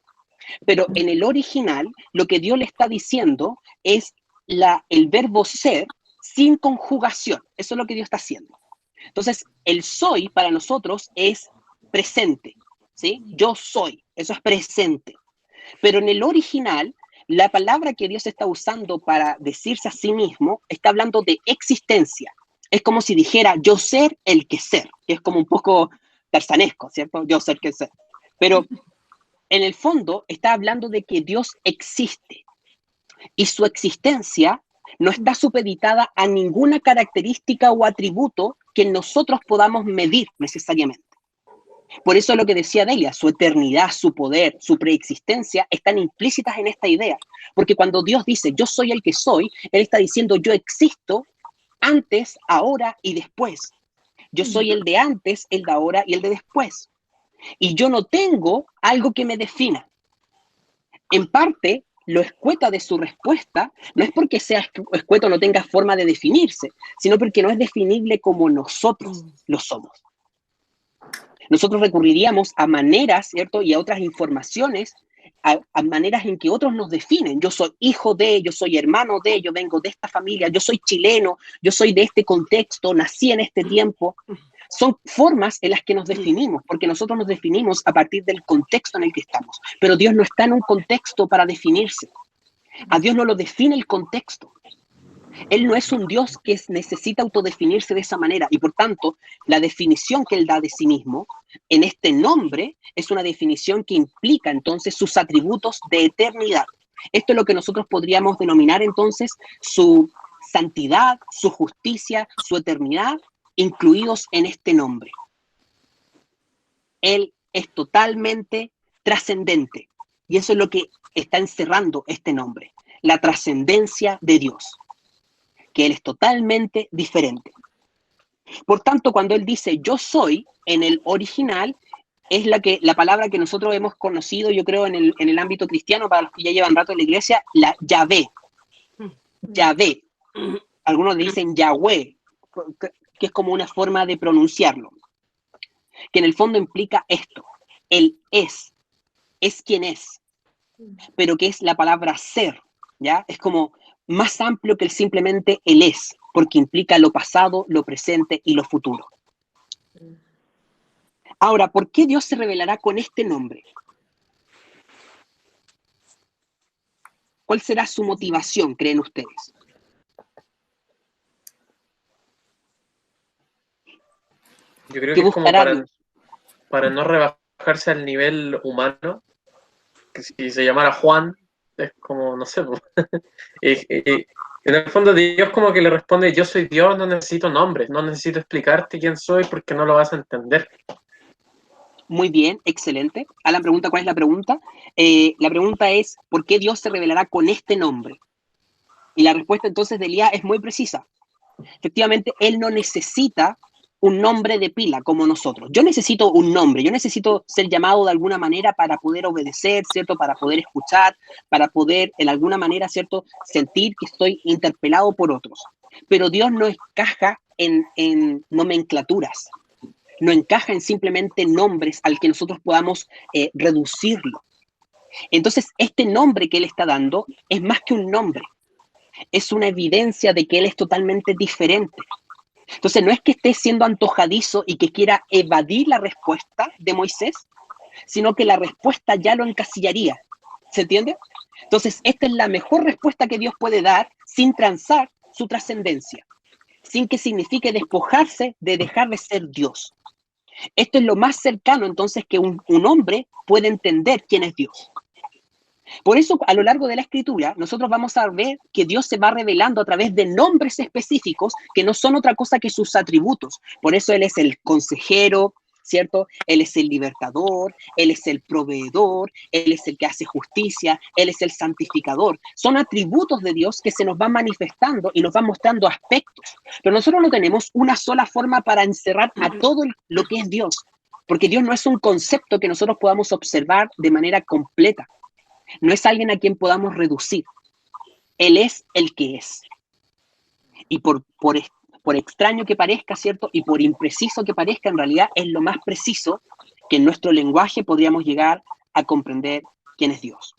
Pero en el original, lo que Dios le está diciendo es el verbo ser sin conjugación. Eso es lo que Dios está haciendo. Entonces, el soy para nosotros es presente, ¿sí? Yo soy, eso es presente. Pero en el original, la palabra que Dios está usando para decirse a sí mismo está hablando de existencia. Es como si dijera yo ser el que ser, que es como un poco tarzanesco, ¿cierto? Yo ser que ser. Pero en el fondo está hablando de que Dios existe y su existencia no está supeditada a ninguna característica o atributo que nosotros podamos medir necesariamente. Por eso lo que decía Delia, su eternidad, su poder, su preexistencia están implícitas en esta idea. Porque cuando Dios dice yo soy el que soy, Él está diciendo yo existo antes, ahora y después. Yo soy el de antes, el de ahora y el de después. Y yo no tengo algo que me defina. En parte, lo escueta de su respuesta no es porque sea escueto no tenga forma de definirse, sino porque no es definible como nosotros lo somos. Nosotros recurriríamos a maneras, ¿cierto? Y a otras informaciones, a maneras en que otros nos definen. Yo soy hijo de, yo soy hermano de, yo vengo de esta familia, yo soy chileno, yo soy de este contexto, nací en este tiempo. Son formas en las que nos definimos, porque nosotros nos definimos a partir del contexto en el que estamos. Pero Dios no está en un contexto para definirse. A Dios no lo define el contexto. Él no es un Dios que necesita autodefinirse de esa manera y por tanto la definición que Él da de sí mismo en este nombre es una definición que implica entonces sus atributos de eternidad. Esto es lo que nosotros podríamos denominar entonces su santidad, su justicia, su eternidad, incluidos en este nombre. Él es totalmente trascendente y eso es lo que está encerrando este nombre, la trascendencia de Dios, que Él es totalmente diferente. Por tanto, cuando Él dice yo soy, en el original, es la palabra que nosotros hemos conocido, yo creo, en el ámbito cristiano, para los que ya llevan rato en la iglesia, la Yahvé. Yahvé. Algunos dicen Yahweh, que es como una forma de pronunciarlo, que en el fondo implica esto. Él es quien es, pero que es la palabra ser, ¿ya? Es como más amplio que simplemente Él es. porque implica lo pasado, lo presente y lo futuro. Ahora, ¿por qué Dios se revelará con este nombre? ¿Cuál será su motivación, creen ustedes? Yo creo ¿Qué que es como buscará Dios? para no rebajarse al nivel humano, que si se llamara Juan, es como, no sé, en el fondo Dios como que le responde, yo soy Dios, no necesito nombres, no necesito explicarte quién soy porque no lo vas a entender. Muy bien, excelente. Alan pregunta, ¿cuál es la pregunta? La pregunta es, ¿por qué Dios se revelará con este nombre? Y la respuesta entonces de Elías es muy precisa. Efectivamente, él no necesita un nombre de pila como nosotros. Yo necesito un nombre, yo necesito ser llamado de alguna manera para poder obedecer, ¿cierto? Para poder escuchar, para poder, en alguna manera, ¿cierto? Sentir que estoy interpelado por otros. Pero Dios no encaja en nomenclaturas, no encaja en simplemente nombres al que nosotros podamos reducirlo. Entonces, este nombre que Él está dando es más que un nombre, es una evidencia de que Él es totalmente diferente. Entonces, no es que esté siendo antojadizo y que quiera evadir la respuesta de Moisés, sino que la respuesta ya lo encasillaría. ¿Se entiende? Entonces, esta es la mejor respuesta que Dios puede dar sin transar su trascendencia, sin que signifique despojarse de dejar de ser Dios. Esto es lo más cercano, entonces, que un hombre puede entender quién es Dios. Por eso, a lo largo de la Escritura, nosotros vamos a ver que Dios se va revelando a través de nombres específicos que no son otra cosa que sus atributos. Por eso Él es el consejero, ¿cierto? Él es el libertador, Él es el proveedor, Él es el que hace justicia, Él es el santificador. Son atributos de Dios que se nos van manifestando y nos van mostrando aspectos. Pero nosotros no tenemos una sola forma para encerrar a todo lo que es Dios, porque Dios no es un concepto que nosotros podamos observar de manera completa. No es alguien a quien podamos reducir. Él es el que es. Y por extraño que parezca, ¿cierto? Y por impreciso que parezca, en realidad es lo más preciso que en nuestro lenguaje podríamos llegar a comprender quién es Dios.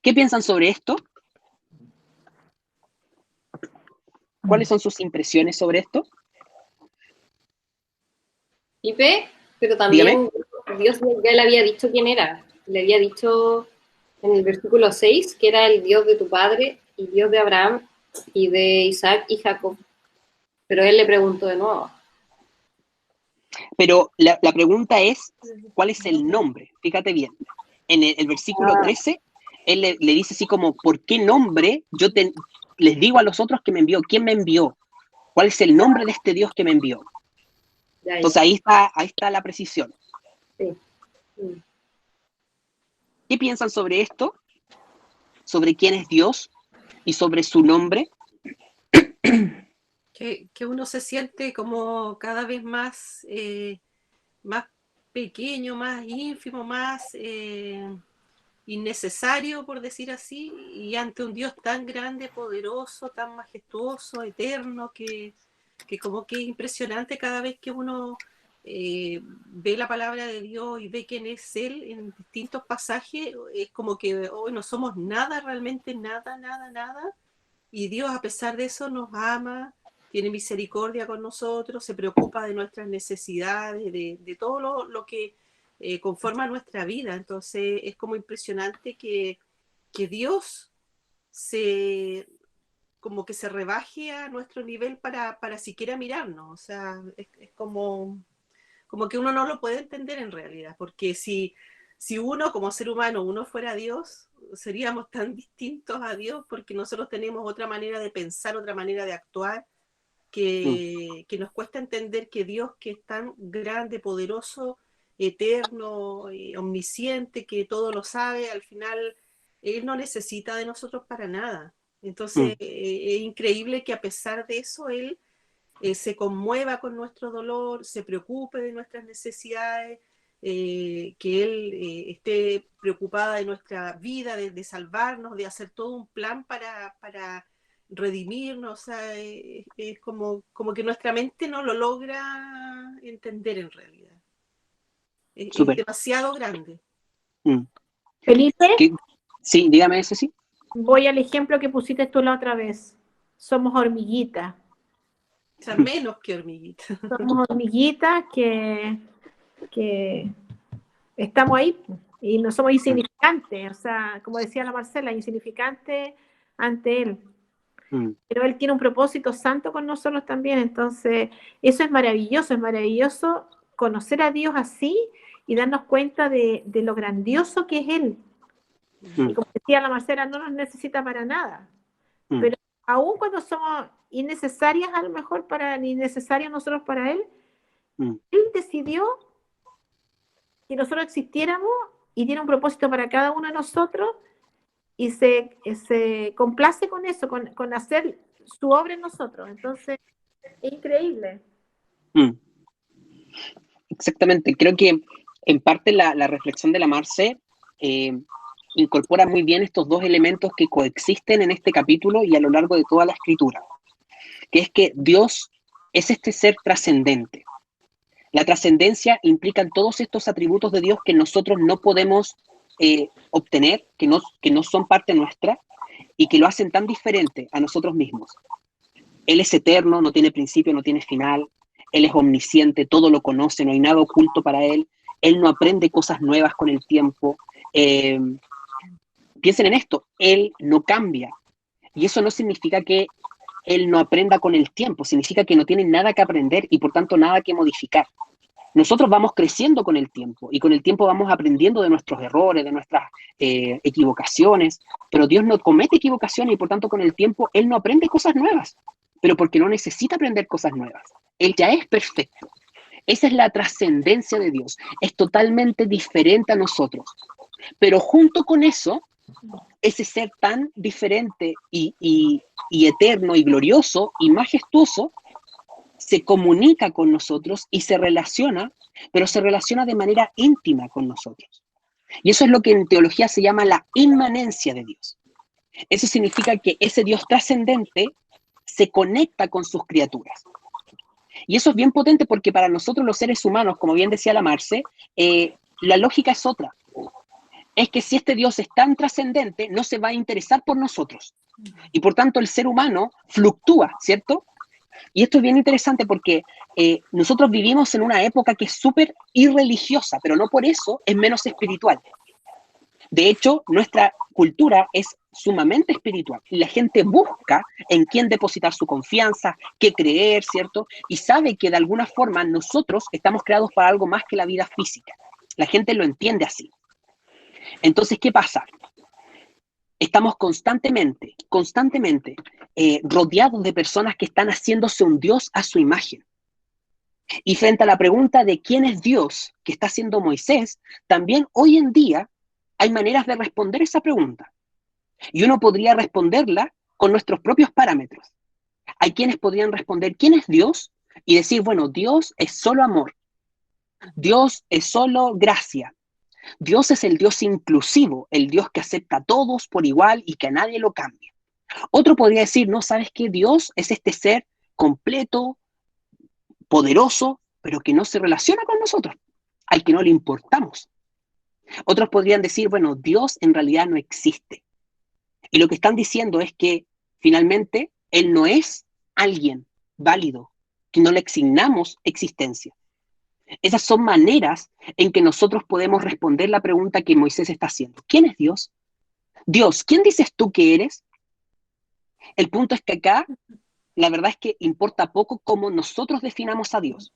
¿Qué piensan sobre esto? ¿Cuáles son sus impresiones sobre esto? Pipe, pero también Dígame. Dios ya le había dicho quién era. Le había dicho en el versículo 6 que era el Dios de tu padre y Dios de Abraham y de Isaac y Jacob. Pero él le preguntó de nuevo. Pero la pregunta es, ¿cuál es el nombre? Fíjate bien. En el versículo 13, él le dice así como, ¿por qué nombre les digo a los otros que me envió? ¿Quién me envió? ¿Cuál es el nombre de este Dios que me envió? Entonces ahí está la precisión. Sí. ¿Qué piensan sobre esto? ¿Sobre quién es Dios y sobre su nombre? Que uno se siente como cada vez más, más pequeño, más ínfimo, más innecesario, por decir así, y ante un Dios tan grande, poderoso, tan majestuoso, eterno, que como que es impresionante cada vez que uno ve la palabra de Dios y ve quién es Él en distintos pasajes, es como que hoy no somos nada, realmente nada, y Dios a pesar de eso nos ama, tiene misericordia con nosotros, se preocupa de nuestras necesidades, de todo lo que conforma nuestra vida. Entonces es como impresionante que Dios como que se rebaje a nuestro nivel para siquiera mirarnos. O sea, es como que uno no lo puede entender en realidad, porque si uno como ser humano, uno fuera Dios, seríamos tan distintos a Dios porque nosotros tenemos otra manera de pensar, otra manera de actuar, que nos cuesta entender que Dios, que es tan grande, poderoso, eterno, omnisciente, que todo lo sabe, al final Él no necesita de nosotros para nada. Entonces es increíble que a pesar de eso Él se conmueva con nuestro dolor, se preocupe de nuestras necesidades, que Él esté preocupada de nuestra vida, de salvarnos, de hacer todo un plan para redimirnos. O sea, es como que nuestra mente no lo logra entender en realidad. Es demasiado grande. Felipe. Sí, dígame ese sí. Voy al ejemplo que pusiste tú la otra vez. somos hormiguitas. O sea, menos que hormiguitas. Somos hormiguitas que estamos ahí y no somos insignificantes. O sea, como decía la Marcela, insignificantes ante Él. Pero Él tiene un propósito santo con nosotros también. Entonces, eso es maravilloso conocer a Dios así y darnos cuenta de lo grandioso que es Él. Y como decía la Marcela, no nos necesita para nada. Pero aún cuando somos innecesarias, a lo mejor ni necesarios nosotros para Él, Él decidió que nosotros existiéramos y tiene un propósito para cada uno de nosotros y se complace con eso, con hacer su obra en nosotros. Entonces, es increíble. Exactamente, creo que en parte la reflexión de la Marce incorpora muy bien estos dos elementos que coexisten en este capítulo y a lo largo de toda la escritura, que es que Dios es este ser trascendente. La trascendencia implica todos estos atributos de Dios que nosotros no podemos obtener, que no son parte nuestra y que lo hacen tan diferente a nosotros mismos. Él es eterno, no tiene principio, no tiene final. Él es omnisciente, todo lo conoce, no hay nada oculto para Él. Él no aprende cosas nuevas con el tiempo. Piensen en esto, Él no cambia. Y eso no significa que Él no aprenda con el tiempo, significa que no tiene nada que aprender y por tanto nada que modificar. Nosotros vamos creciendo con el tiempo y con el tiempo vamos aprendiendo de nuestros errores, de nuestras equivocaciones, pero Dios no comete equivocaciones y por tanto con el tiempo Él no aprende cosas nuevas, pero porque no necesita aprender cosas nuevas. Él ya es perfecto. Esa es la trascendencia de Dios. Es totalmente diferente a nosotros. Pero junto con eso, ese ser tan diferente y eterno y glorioso y majestuoso se comunica con nosotros y se relaciona, pero se relaciona de manera íntima con nosotros. Y eso es lo que en teología se llama la inmanencia de Dios. Eso significa que ese Dios trascendente se conecta con sus criaturas. Y eso es bien potente porque para nosotros los seres humanos, como bien decía la Marce, la lógica es otra. Es que si este Dios es tan trascendente, no se va a interesar por nosotros. Y por tanto el ser humano fluctúa, ¿cierto? Y esto es bien interesante porque nosotros vivimos en una época que es súper irreligiosa, pero no por eso es menos espiritual. De hecho, nuestra cultura es sumamente espiritual y la gente busca en quién depositar su confianza, qué creer, ¿cierto? Y sabe que de alguna forma nosotros estamos creados para algo más que la vida física. La gente lo entiende así. Entonces, ¿qué pasa? Estamos constantemente rodeados de personas que están haciéndose un Dios a su imagen. Y frente a la pregunta de quién es Dios que está haciendo Moisés, también hoy en día hay maneras de responder esa pregunta. Y uno podría responderla con nuestros propios parámetros. Hay quienes podrían responder quién es Dios y decir, bueno, Dios es solo amor. Dios es solo gracia. Dios es el Dios inclusivo, el Dios que acepta a todos por igual y que a nadie lo cambia. Otro podría decir, no, ¿sabes qué? Dios es este ser completo, poderoso, pero que no se relaciona con nosotros, al que no le importamos. Otros podrían decir, bueno, Dios en realidad no existe. Y lo que están diciendo es que finalmente Él no es alguien válido, que no le asignamos existencia. Esas son maneras en que nosotros podemos responder la pregunta que Moisés está haciendo. ¿Quién es Dios? Dios, ¿quién dices tú que eres? El punto es que acá, la verdad es que importa poco cómo nosotros definamos a Dios.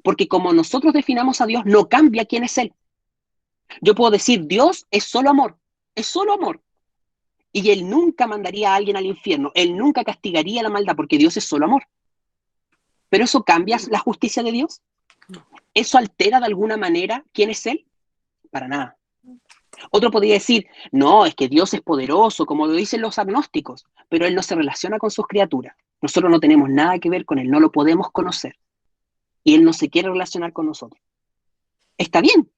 Porque como nosotros definamos a Dios, no cambia quién es Él. Yo puedo decir, Dios es solo amor. Es solo amor. Y Él nunca mandaría a alguien al infierno. Él nunca castigaría la maldad porque Dios es solo amor. ¿Pero eso cambia la justicia de Dios? ¿Eso altera de alguna manera quién es Él? Para nada. Otro podría decir, no, es que Dios es poderoso, como lo dicen los agnósticos, pero Él no se relaciona con sus criaturas. Nosotros no tenemos nada que ver con Él, no lo podemos conocer. Y Él no se quiere relacionar con nosotros. Está bien.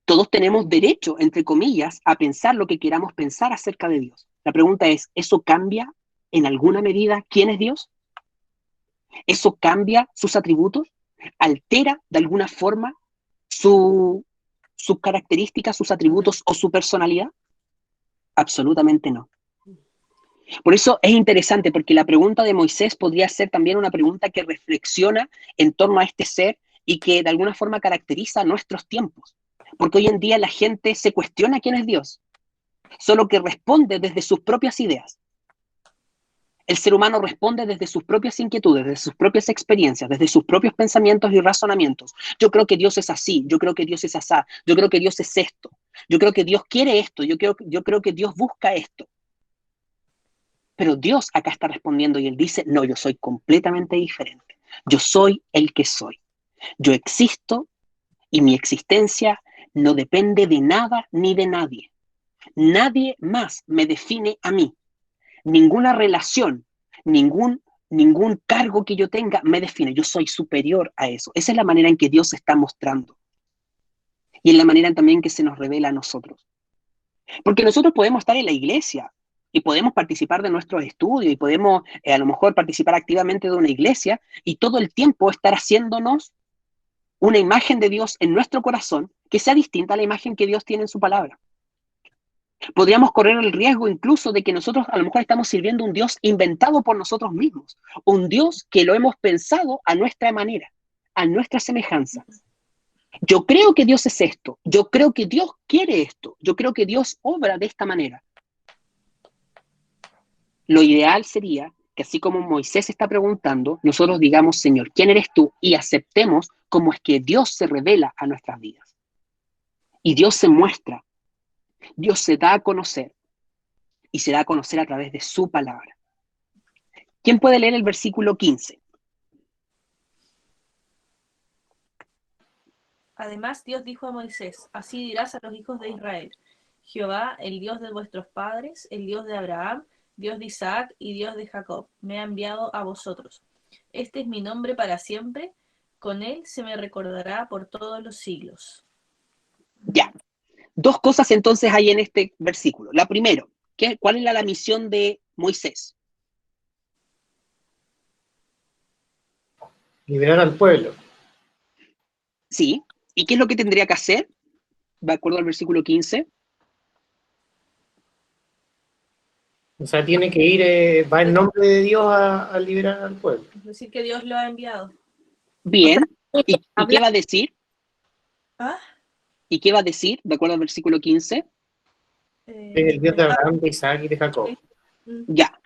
Todos tenemos derecho, entre comillas, a pensar lo que queramos pensar acerca de Dios. La pregunta es, ¿eso cambia en alguna medida quién es Dios? ¿Eso cambia sus atributos? ¿Altera de alguna forma sus características, sus atributos o su personalidad? Absolutamente no. Por eso es interesante, porque la pregunta de Moisés podría ser también una pregunta que reflexiona en torno a este ser y que de alguna forma caracteriza nuestros tiempos. Porque hoy en día la gente se cuestiona quién es Dios, solo que responde desde sus propias ideas. El ser humano responde desde sus propias inquietudes, desde sus propias experiencias, desde sus propios pensamientos y razonamientos. Yo creo que Dios es así, yo creo que Dios es asá, yo creo que Dios es esto, yo creo que Dios quiere esto, yo creo que Dios busca esto. Pero Dios acá está respondiendo y Él dice, no, yo soy completamente diferente. Yo soy el que soy. Yo existo y mi existencia no depende de nada ni de nadie. Nadie más me define a mí. Ninguna relación, ningún cargo que yo tenga me define. Yo soy superior a eso. Esa es la manera en que Dios se está mostrando. Y es la manera también que se nos revela a nosotros. Porque nosotros podemos estar en la iglesia y podemos participar de nuestros estudios y podemos a lo mejor participar activamente de una iglesia y todo el tiempo estar haciéndonos una imagen de Dios en nuestro corazón que sea distinta a la imagen que Dios tiene en su palabra. Podríamos correr el riesgo incluso de que nosotros a lo mejor estamos sirviendo un Dios inventado por nosotros mismos, un Dios que lo hemos pensado a nuestra manera, a nuestra semejanza. Yo creo que Dios es esto, yo creo que Dios quiere esto, yo creo que Dios obra de esta manera. Lo ideal sería que así como Moisés está preguntando, nosotros digamos, Señor, ¿quién eres tú? Y aceptemos cómo es que Dios se revela a nuestras vidas. Y Dios se muestra. Dios se da a conocer y se da a conocer a través de su palabra. ¿Quién puede leer el versículo 15? Además, Dios dijo a Moisés, así dirás a los hijos de Israel, Jehová, el Dios de vuestros padres, el Dios de Abraham, Dios de Isaac y Dios de Jacob, me ha enviado a vosotros. Este es mi nombre para siempre, con él se me recordará por todos los siglos. Ya. Dos cosas entonces hay en este versículo. La primera, ¿cuál era la misión de Moisés? Liberar al pueblo. Sí. ¿Y qué es lo que tendría que hacer? De acuerdo al versículo 15. O sea, tiene que ir, va en nombre de Dios a liberar al pueblo. Es decir, que Dios lo ha enviado. Bien. ¿Y qué va a decir? ¿Ah? ¿Y qué va a decir, de acuerdo al versículo 15? Es el Dios de Abraham, de Isaac y de Jacob. Ya.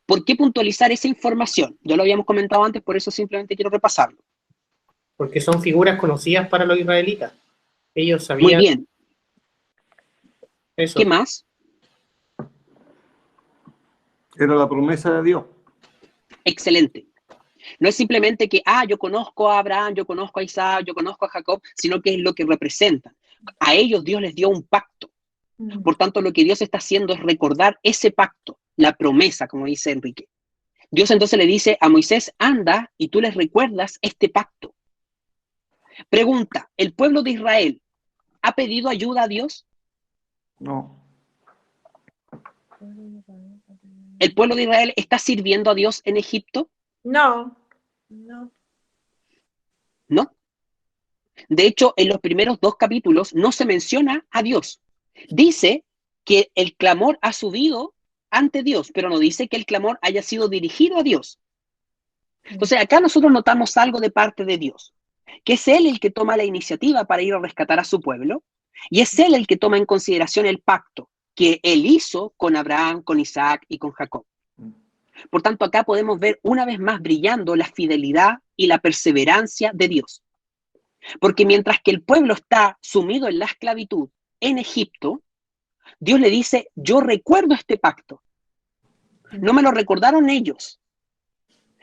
¿Por qué puntualizar esa información? Ya lo habíamos comentado antes, por eso simplemente quiero repasarlo. Porque son figuras conocidas para los israelitas. Ellos sabían... Muy bien. Eso. ¿Qué más? Era la promesa de Dios. Excelente. No es simplemente que, yo conozco a Abraham, yo conozco a Isaac, yo conozco a Jacob, sino que es lo que representan. A ellos Dios les dio un pacto. Por tanto, lo que Dios está haciendo es recordar ese pacto, la promesa, como dice Enrique. Dios entonces le dice a Moisés, anda y tú les recuerdas este pacto. Pregunta, ¿el pueblo de Israel ha pedido ayuda a Dios? No. ¿El pueblo de Israel está sirviendo a Dios en Egipto? No. No. No. De hecho, en los primeros 2 capítulos no se menciona a Dios. Dice que el clamor ha subido ante Dios, pero no dice que el clamor haya sido dirigido a Dios. Entonces, acá nosotros notamos algo de parte de Dios, que es Él el que toma la iniciativa para ir a rescatar a su pueblo, y es Él el que toma en consideración el pacto que Él hizo con Abraham, con Isaac y con Jacob. Por tanto, acá podemos ver una vez más brillando la fidelidad y la perseverancia de Dios. Porque mientras que el pueblo está sumido en la esclavitud en Egipto, Dios le dice, yo recuerdo este pacto. No me lo recordaron ellos.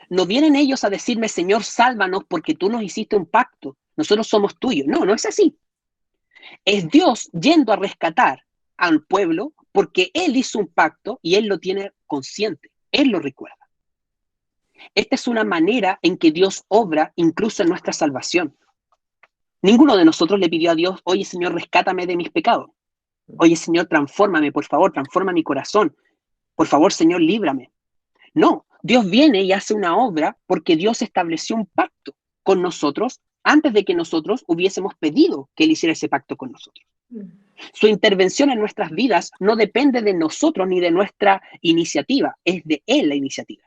No vienen ellos a decirme, Señor, sálvanos porque tú nos hiciste un pacto. Nosotros somos tuyos. No, no es así. Es Dios yendo a rescatar al pueblo porque Él hizo un pacto y Él lo tiene consciente. Él lo recuerda. Esta es una manera en que Dios obra incluso en nuestra salvación. Ninguno de nosotros le pidió a Dios, oye, Señor, rescátame de mis pecados. Oye, Señor, transfórmame, por favor, transforma mi corazón. Por favor, Señor, líbrame. No, Dios viene y hace una obra porque Dios estableció un pacto con nosotros antes de que nosotros hubiésemos pedido que Él hiciera ese pacto con nosotros. Su intervención en nuestras vidas no depende de nosotros ni de nuestra iniciativa, es de Él la iniciativa.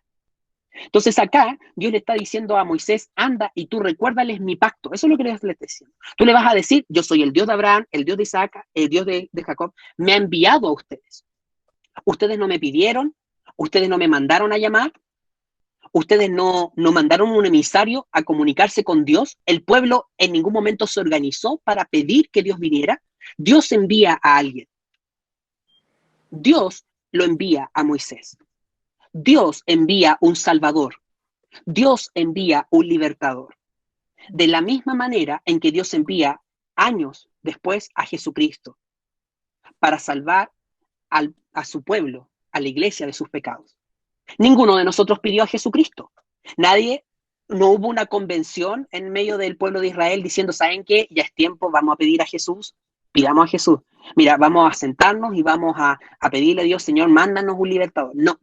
Entonces acá Dios le está diciendo a Moisés, anda y tú recuérdales mi pacto. Eso es lo que le está diciendo. Tú le vas a decir, yo soy el Dios de Abraham, el Dios de Isaac, el Dios de Jacob. Me ha enviado a ustedes. Ustedes no me pidieron, ustedes no me mandaron a llamar, ustedes no mandaron un emisario a comunicarse con Dios. El pueblo en ningún momento se organizó para pedir que Dios viniera. Dios envía a alguien. Dios lo envía a Moisés. Dios envía un Salvador. Dios envía un libertador. De la misma manera en que Dios envía años después a Jesucristo para salvar a su pueblo, a la iglesia de sus pecados. Ninguno de nosotros pidió a Jesucristo. No hubo una convención en medio del pueblo de Israel diciendo, ¿saben qué? Ya es tiempo, vamos a pedir a Jesús. Pidamos a Jesús. Mira, vamos a sentarnos y vamos a pedirle a Dios, Señor, mándanos un libertador. No.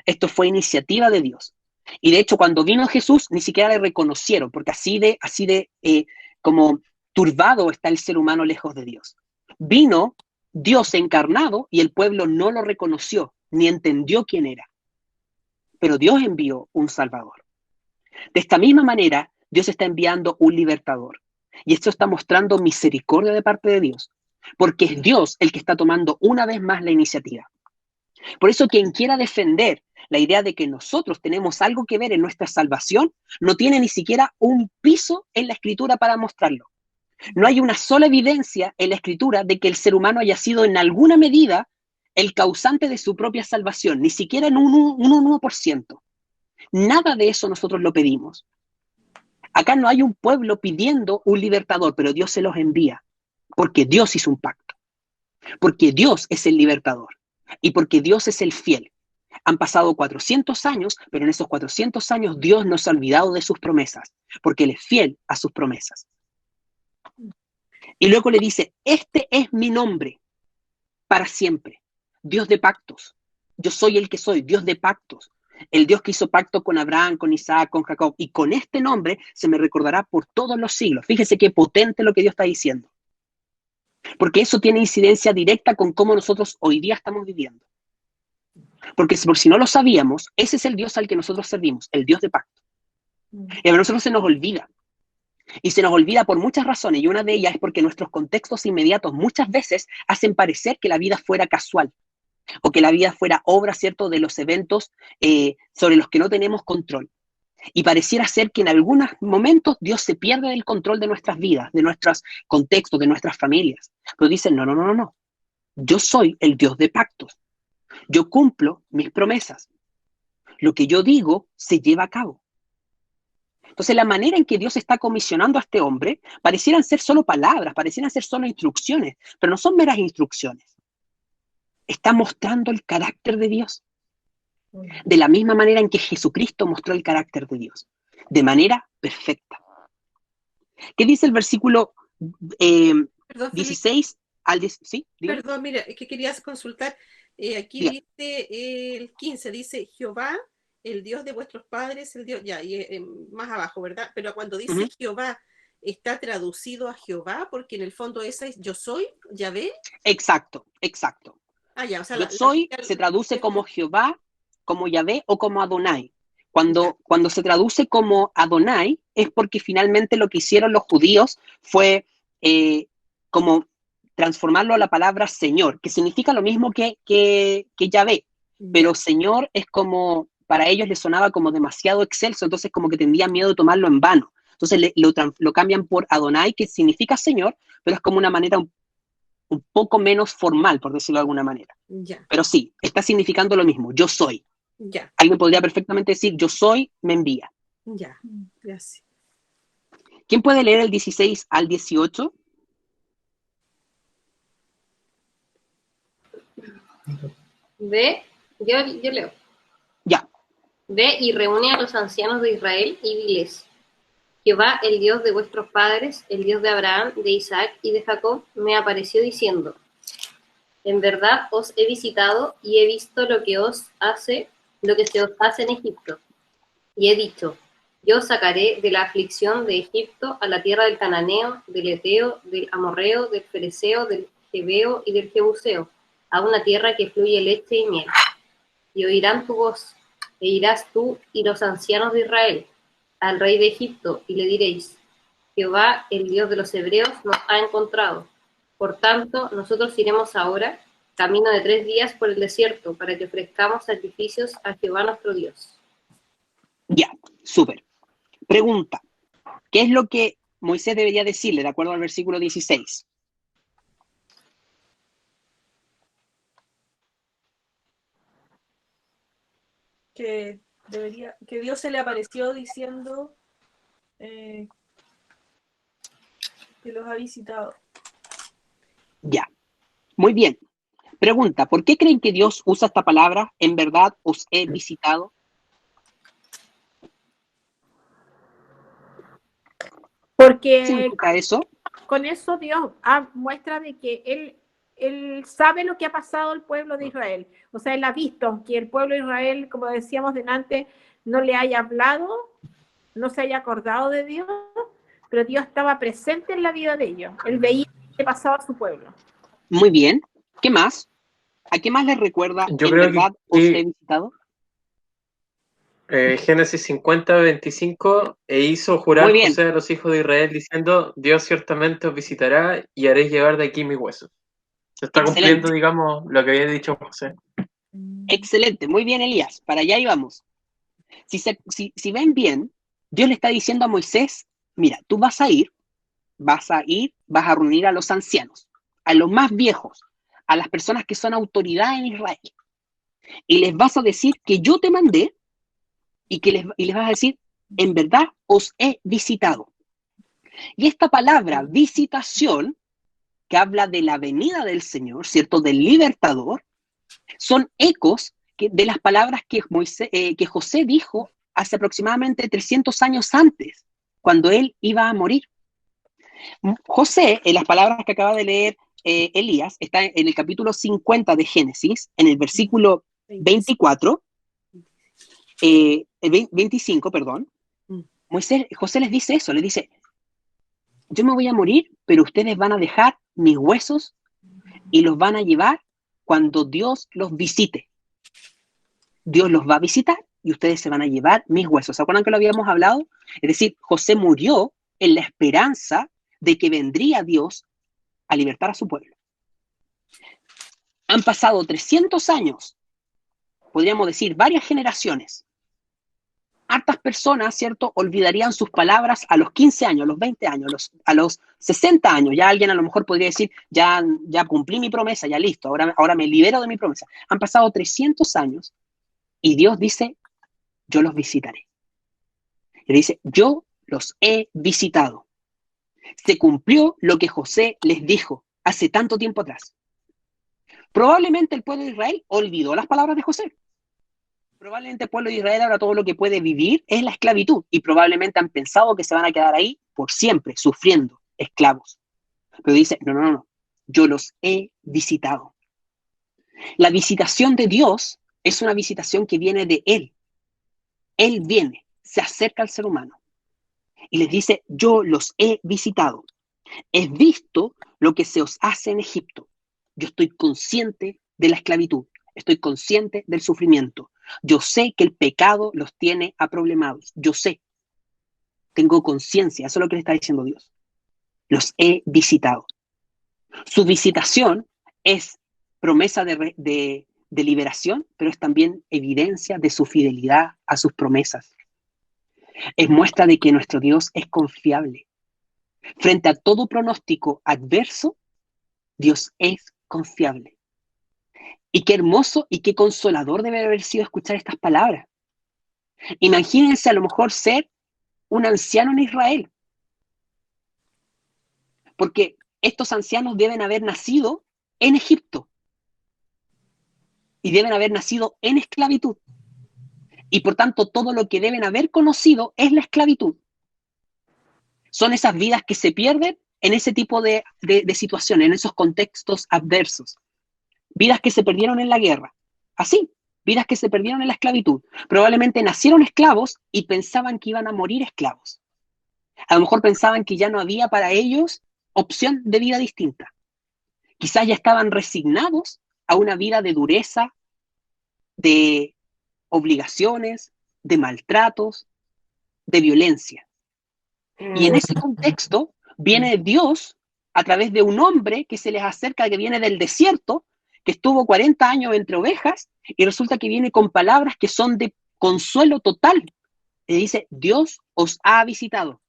Esto fue iniciativa de Dios. Y de hecho, cuando vino Jesús, ni siquiera le reconocieron, porque así de como turbado está el ser humano lejos de Dios. Vino Dios encarnado y el pueblo no lo reconoció, ni entendió quién era. Pero Dios envió un Salvador. De esta misma manera, Dios está enviando un libertador. Y esto está mostrando misericordia de parte de Dios, porque es Dios el que está tomando una vez más la iniciativa. Por eso quien quiera defender la idea de que nosotros tenemos algo que ver en nuestra salvación, no tiene ni siquiera un piso en la Escritura para mostrarlo. No hay una sola evidencia en la Escritura de que el ser humano haya sido en alguna medida el causante de su propia salvación, ni siquiera en un 1%. Nada de eso nosotros lo pedimos. Acá no hay un pueblo pidiendo un libertador, pero Dios se los envía, porque Dios hizo un pacto, porque Dios es el libertador y porque Dios es el fiel. Han pasado 400 años, pero en esos 400 años Dios no se ha olvidado de sus promesas, porque Él es fiel a sus promesas. Y luego le dice, este es mi nombre para siempre, Dios de pactos. Yo soy el que soy, Dios de pactos. El Dios que hizo pacto con Abraham, con Isaac, con Jacob. Y con este nombre se me recordará por todos los siglos. Fíjese qué potente lo que Dios está diciendo. Porque eso tiene incidencia directa con cómo nosotros hoy día estamos viviendo. Porque por si no lo sabíamos, ese es el Dios al que nosotros servimos, el Dios de pacto. Y a nosotros se nos olvida. Y se nos olvida por muchas razones. Y una de ellas es porque nuestros contextos inmediatos muchas veces hacen parecer que la vida fuera casual. O que la vida fuera obra, ¿cierto?, de los eventos sobre los que no tenemos control. Y pareciera ser que en algunos momentos Dios se pierde del control de nuestras vidas, de nuestros contextos, de nuestras familias. Pero dicen, no. Yo soy el Dios de pactos. Yo cumplo mis promesas. Lo que yo digo se lleva a cabo. Entonces, la manera en que Dios está comisionando a este hombre parecieran ser solo palabras, parecieran ser solo instrucciones, pero no son meras instrucciones. Está mostrando el carácter de Dios. De la misma manera en que Jesucristo mostró el carácter de Dios. De manera perfecta. ¿Qué dice el versículo 16 al 10? ¿Sí? Dígame. Perdón, mira, es que querías consultar. Aquí Dígame. dice el 15, dice Jehová, el Dios de vuestros padres, el Dios, ya, y más abajo, ¿verdad? Pero cuando dice Jehová, está traducido a Jehová, porque en el fondo esa es yo soy, Yahvé. Exacto. Ah, ya, o sea, Yo soy se traduce como Jehová, como Yahvé o como Adonai. Cuando se traduce como Adonai es porque finalmente lo que hicieron los judíos fue como transformarlo a la palabra Señor, que significa lo mismo que Yahvé, pero Señor es como, para ellos les sonaba como demasiado excelso, entonces como que tendrían miedo de tomarlo en vano. Entonces lo cambian por Adonai, que significa Señor, pero es como una manera un poco menos formal, por decirlo de alguna manera. Ya. Pero sí, está significando lo mismo, yo soy. Ya. Alguien podría perfectamente decir, yo soy, me envía. Ya, gracias. ¿Quién puede leer el 16 al 18? Yo leo. Ya. Ve y reúne a los ancianos de Israel y diles, Jehová, el Dios de vuestros padres, el Dios de Abraham, de Isaac y de Jacob, me apareció diciendo, en verdad os he visitado y he visto lo que se os hace en Egipto. Y he dicho, yo os sacaré de la aflicción de Egipto a la tierra del Cananeo, del Eteo, del Amorreo, del Fereceo, del Jebeo y del Jebuseo, a una tierra que fluye leche y miel. Y oirán tu voz, e irás tú y los ancianos de Israel al rey de Egipto, y le diréis: Jehová, el Dios de los hebreos, nos ha encontrado. Por tanto, nosotros iremos ahora, camino de 3 días por el desierto, para que ofrezcamos sacrificios a Jehová nuestro Dios. Ya, súper. Pregunta, ¿qué es lo que Moisés debería decirle de acuerdo al versículo 16? Que Dios se le apareció diciendo que los ha visitado. Ya, muy bien. Pregunta, ¿por qué creen que Dios usa esta palabra? ¿En verdad os he visitado? ¿Qué Porque significa eso? con eso Dios muestra de que Él sabe lo que ha pasado al pueblo de Israel. O sea, Él ha visto, aunque el pueblo de Israel, como decíamos delante, no le haya hablado, no se haya acordado de Dios, pero Dios estaba presente en la vida de ellos. Él veía lo que pasaba a su pueblo. Muy bien. ¿Qué más? ¿A qué más les recuerda Yo en creo verdad os he visitado? Génesis 50, 25, e hizo jurar Muy bien. José a los hijos de Israel diciendo: Dios ciertamente os visitará y haréis llevar de aquí mis huesos. Se está Excelente. cumpliendo, digamos, lo que había dicho José. Excelente, muy bien, Elías. Para allá íbamos. Si ven bien, Dios le está diciendo a Moisés: mira, tú vas a reunir a los ancianos, a los más viejos, a las personas que son autoridad en Israel, y les vas a decir que yo te mandé y les vas a decir: en verdad os he visitado. Y esta palabra visitación, que habla de la venida del Señor, ¿cierto?, del libertador, son ecos de las palabras que José dijo hace aproximadamente 300 años antes, cuando él iba a morir. José, en las palabras que acaba de leer Elías, está en el capítulo 50 de Génesis, en el versículo 25, perdón. José les dice eso, les dice: yo me voy a morir, pero ustedes van a dejar mis huesos y los van a llevar cuando Dios los visite. Dios los va a visitar y ustedes se van a llevar mis huesos. ¿Se acuerdan que lo habíamos hablado? Es decir, José murió en la esperanza de que vendría Dios a libertar a su pueblo. Han pasado 300 años, podríamos decir varias generaciones. Hartas personas, ¿cierto?, olvidarían sus palabras a los 15 años, a los 20 años, a los 60 años. Ya alguien a lo mejor podría decir: ya cumplí mi promesa, ya listo, ahora me libero de mi promesa. Han pasado 300 años y Dios dice: yo los visitaré. Y dice: yo los he visitado. Se cumplió lo que José les dijo hace tanto tiempo atrás. Probablemente el pueblo de Israel olvidó las palabras de José. Probablemente el pueblo de Israel ahora todo lo que puede vivir es la esclavitud, y probablemente han pensado que se van a quedar ahí por siempre, sufriendo, esclavos. Pero dice: no, yo los he visitado. La visitación de Dios es una visitación que viene de Él. Él viene, se acerca al ser humano y les dice: yo los he visitado. He visto lo que se os hace en Egipto. Yo estoy consciente de la esclavitud. Estoy consciente del sufrimiento. Yo sé que el pecado los tiene aproblemados. Yo sé. Tengo conciencia. Eso es lo que le está diciendo Dios. Los he visitado. Su visitación es promesa de liberación, pero es también evidencia de su fidelidad a sus promesas. Es muestra de que nuestro Dios es confiable. Frente a todo pronóstico adverso, Dios es confiable. Y qué hermoso y qué consolador debe haber sido escuchar estas palabras. Imagínense a lo mejor ser un anciano en Israel. Porque estos ancianos deben haber nacido en Egipto. Y deben haber nacido en esclavitud. Y por tanto, todo lo que deben haber conocido es la esclavitud. Son esas vidas que se pierden en ese tipo de situaciones, en esos contextos adversos. Vidas que se perdieron en la guerra. Así, vidas que se perdieron en la esclavitud. Probablemente nacieron esclavos y pensaban que iban a morir esclavos. A lo mejor pensaban que ya no había para ellos opción de vida distinta. Quizás ya estaban resignados a una vida de dureza, de obligaciones, de maltratos, de violencia. Y en ese contexto viene Dios a través de un hombre que se les acerca, que viene del desierto, que estuvo 40 años entre ovejas, y resulta que viene con palabras que son de consuelo total. Y dice, Dios os ha visitado.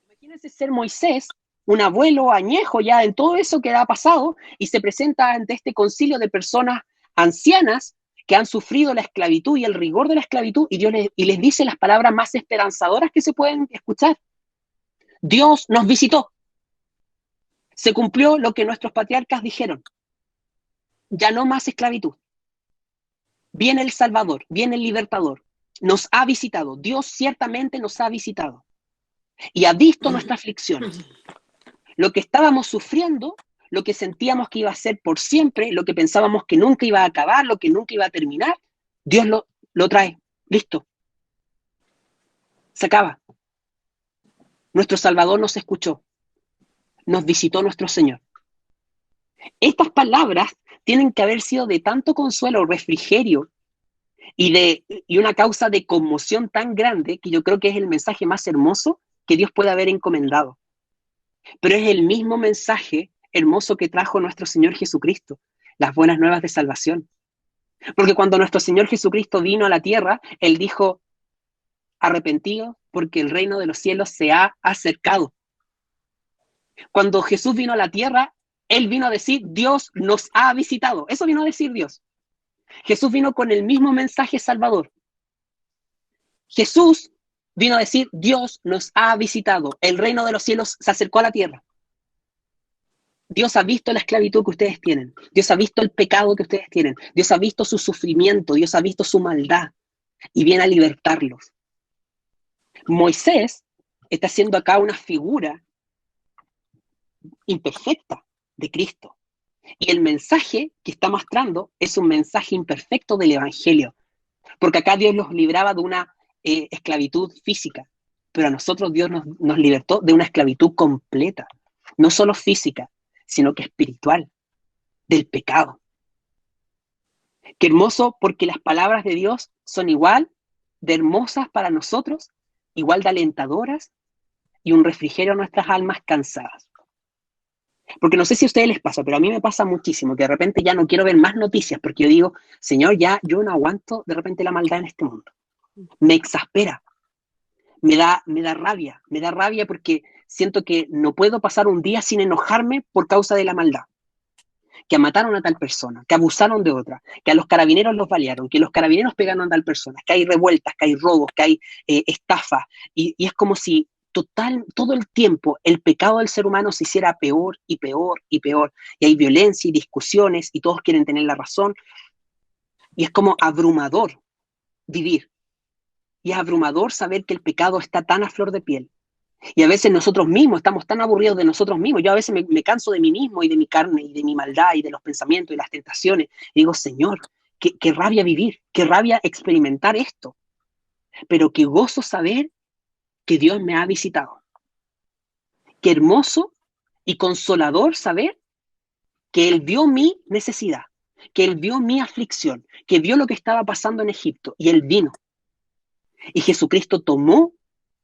Imagínense ser Moisés, un abuelo añejo ya en todo eso que ha pasado, y se presenta ante este concilio de personas ancianas que han sufrido la esclavitud y el rigor de la esclavitud, y Dios les dice las palabras más esperanzadoras que se pueden escuchar. Dios nos visitó. Se cumplió lo que nuestros patriarcas dijeron. Ya no más esclavitud. Viene el Salvador, viene el Libertador. Nos ha visitado. Dios ciertamente nos ha visitado. Y ha visto nuestra aflicción. Lo que estábamos sufriendo, lo que sentíamos que iba a ser por siempre, lo que pensábamos que nunca iba a acabar, lo que nunca iba a terminar, Dios lo trae. Listo. Se acaba. Nuestro Salvador nos escuchó. Nos visitó nuestro Señor. Estas palabras tienen que haber sido de tanto consuelo, refrigerio y una causa de conmoción tan grande que yo creo que es el mensaje más hermoso que Dios puede haber encomendado. Pero es el mismo mensaje hermoso que trajo nuestro Señor Jesucristo, las buenas nuevas de salvación. Porque cuando nuestro Señor Jesucristo vino a la tierra, Él dijo, arrepentidos porque el reino de los cielos se ha acercado. Cuando Jesús vino a la tierra, Él vino a decir, Dios nos ha visitado. Eso vino a decir Dios. Jesús vino con el mismo mensaje salvador. Jesús vino a decir, Dios nos ha visitado. El reino de los cielos se acercó a la tierra. Dios ha visto la esclavitud que ustedes tienen. Dios ha visto el pecado que ustedes tienen. Dios ha visto su sufrimiento. Dios ha visto su maldad. Y viene a libertarlos. Moisés está haciendo acá una figura imperfecta de Cristo. Y el mensaje que está mostrando es un mensaje imperfecto del Evangelio. Porque acá Dios los libraba de una esclavitud física. Pero a nosotros Dios nos libertó de una esclavitud completa. No solo física, sino que espiritual. Del pecado. Qué hermoso, porque las palabras de Dios son igual de hermosas para nosotros, igual de alentadoras y un refrigerio a nuestras almas cansadas. Porque no sé si a ustedes les pasa, pero a mí me pasa muchísimo, que de repente ya no quiero ver más noticias, porque yo digo, Señor, ya yo no aguanto de repente la maldad en este mundo. Me exaspera, me da rabia porque siento que no puedo pasar un día sin enojarme por causa de la maldad. Que mataron a tal persona, que abusaron de otra, que a los carabineros los balearon, que los carabineros pegaron a tal persona, que hay revueltas, que hay robos, que hay estafas, y es como si todo el tiempo el pecado del ser humano se hiciera peor y peor y peor, y hay violencia y discusiones, y todos quieren tener la razón, y es como abrumador vivir, y es abrumador saber que el pecado está tan a flor de piel. Y a veces nosotros mismos estamos tan aburridos de nosotros mismos. Yo a veces me canso de mí mismo y de mi carne y de mi maldad y de los pensamientos y las tentaciones. Y digo, Señor, qué rabia vivir, qué rabia experimentar esto. Pero qué gozo saber que Dios me ha visitado. Qué hermoso y consolador saber que Él vio mi necesidad, que Él vio mi aflicción, que vio lo que estaba pasando en Egipto y Él vino. Y Jesucristo tomó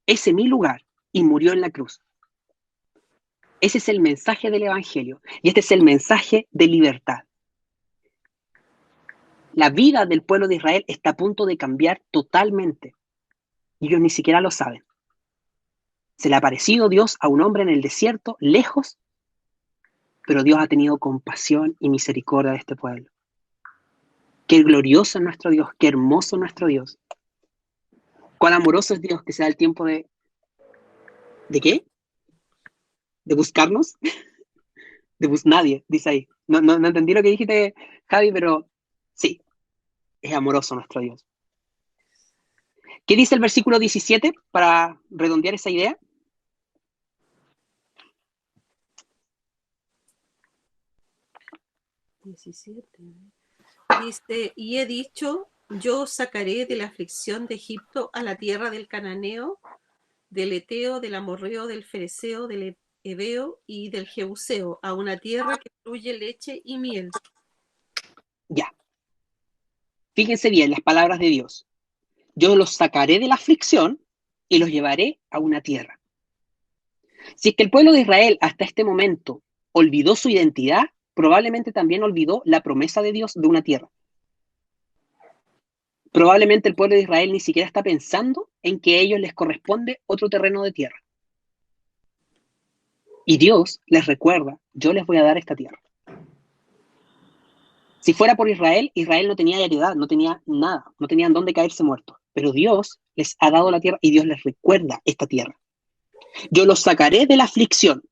ese mi lugar y murió en la cruz. Ese es el mensaje del Evangelio. Y este es el mensaje de libertad. La vida del pueblo de Israel está a punto de cambiar totalmente. Y ellos ni siquiera lo saben. Se le ha aparecido Dios a un hombre en el desierto, lejos, pero Dios ha tenido compasión y misericordia de este pueblo. Qué glorioso es nuestro Dios, qué hermoso es nuestro Dios. Cuán amoroso es Dios que se da el tiempo de... ¿De qué? ¿De buscarnos? Nadie, dice ahí. No entendí lo que dijiste, Javi, pero sí, es amoroso nuestro Dios. ¿Qué dice el versículo 17 para redondear esa idea? Dice, y he dicho, yo sacaré de la aflicción de Egipto a la tierra del cananeo, del eteo, del amorreo, del fereceo, del Heveo y del Jebuseo, a una tierra que fluye leche y miel. Ya. Fíjense bien las palabras de Dios. Yo los sacaré de la aflicción y los llevaré a una tierra. Si es que el pueblo de Israel hasta este momento olvidó su identidad, probablemente también olvidó la promesa de Dios de una tierra. Probablemente el pueblo de Israel ni siquiera está pensando en que a ellos les corresponde otro terreno de tierra. Y Dios les recuerda, yo les voy a dar esta tierra. Si fuera por Israel, Israel no tenía heredad, no tenía nada, no tenían dónde caerse muertos. Pero Dios les ha dado la tierra y Dios les recuerda esta tierra. Yo los sacaré de la aflicción.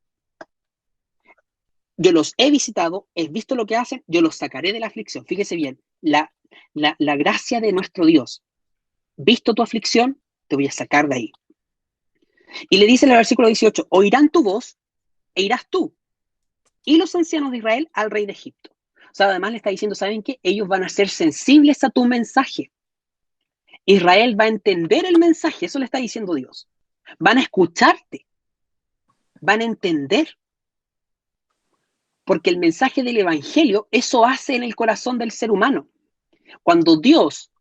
Yo los he visitado, he visto lo que hacen, yo los sacaré de la aflicción. Fíjese bien, la gracia de nuestro Dios. Visto tu aflicción, te voy a sacar de ahí. Y le dice en el versículo 18, oirán tu voz e irás tú y los ancianos de Israel al rey de Egipto. O sea, además le está diciendo, ¿saben qué? Ellos van a ser sensibles a tu mensaje. Israel va a entender el mensaje, eso le está diciendo Dios. Van a escucharte, van a entender. Porque el mensaje del evangelio, eso hace en el corazón del ser humano. Cuando Dios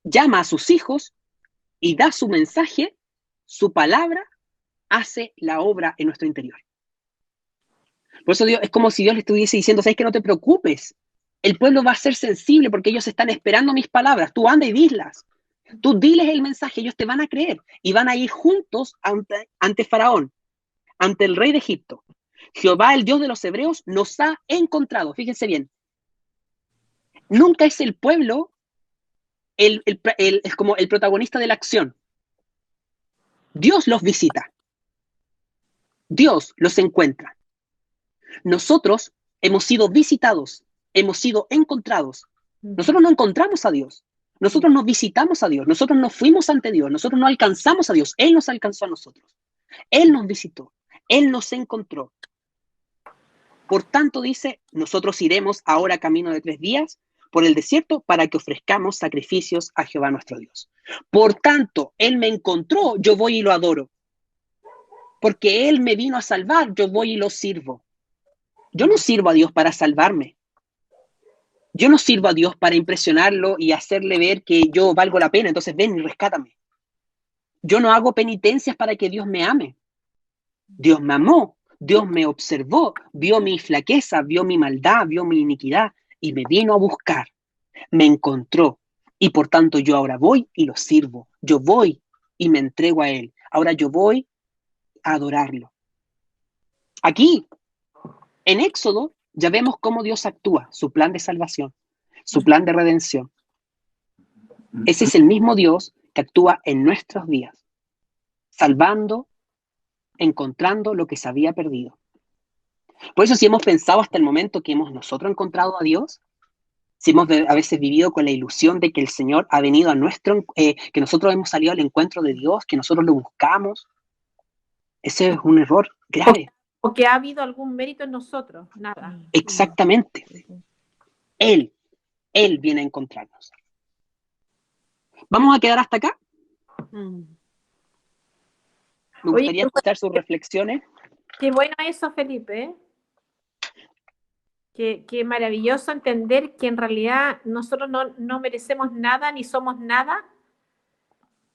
llama a sus hijos y da su mensaje, su palabra hace la obra en nuestro interior. Por eso Dios, es como si Dios le estuviese diciendo, ¿sabes qué? No te preocupes. El pueblo va a ser sensible porque ellos están esperando mis palabras. Tú anda y dilas. Tú diles el mensaje, ellos te van a creer. Y van a ir juntos ante Faraón, ante el rey de Egipto. Jehová, el Dios de los hebreos, nos ha encontrado. Fíjense bien. Nunca es el pueblo es como el protagonista de la acción. Dios los visita. Dios los encuentra. Nosotros hemos sido visitados, hemos sido encontrados. Nosotros no encontramos a Dios. Nosotros nos visitamos a Dios. Nosotros nos fuimos ante Dios. Nosotros no alcanzamos a Dios. Él nos alcanzó a nosotros. Él nos visitó. Él nos encontró. Por tanto, dice, nosotros iremos ahora camino de 3 días por el desierto para que ofrezcamos sacrificios a Jehová nuestro Dios. Por tanto, Él me encontró, yo voy y lo adoro. Porque Él me vino a salvar, yo voy y lo sirvo. Yo no sirvo a Dios para salvarme. Yo no sirvo a Dios para impresionarlo y hacerle ver que yo valgo la pena, entonces ven y rescátame. Yo no hago penitencias para que Dios me ame. Dios me amó, Dios me observó, vio mi flaqueza, vio mi maldad, vio mi iniquidad y me vino a buscar. Me encontró y por tanto yo ahora voy y lo sirvo. Yo voy y me entrego a Él. Ahora yo voy a adorarlo. Aquí, en Éxodo, ya vemos cómo Dios actúa, su plan de salvación, su plan de redención. Ese es el mismo Dios que actúa en nuestros días, salvando, encontrando lo que se había perdido. Por eso si hemos pensado hasta el momento que hemos nosotros encontrado a Dios, si hemos a veces vivido con la ilusión de que el Señor ha venido a que nosotros hemos salido al encuentro de Dios, que nosotros lo buscamos, ese es un error grave. O que ha habido algún mérito en nosotros, nada. Exactamente. Él viene a encontrarnos. ¿Vamos a quedar hasta acá? Me gustaría escuchar sus reflexiones. Qué bueno eso, Felipe. Qué maravilloso entender que en realidad nosotros no merecemos nada ni somos nada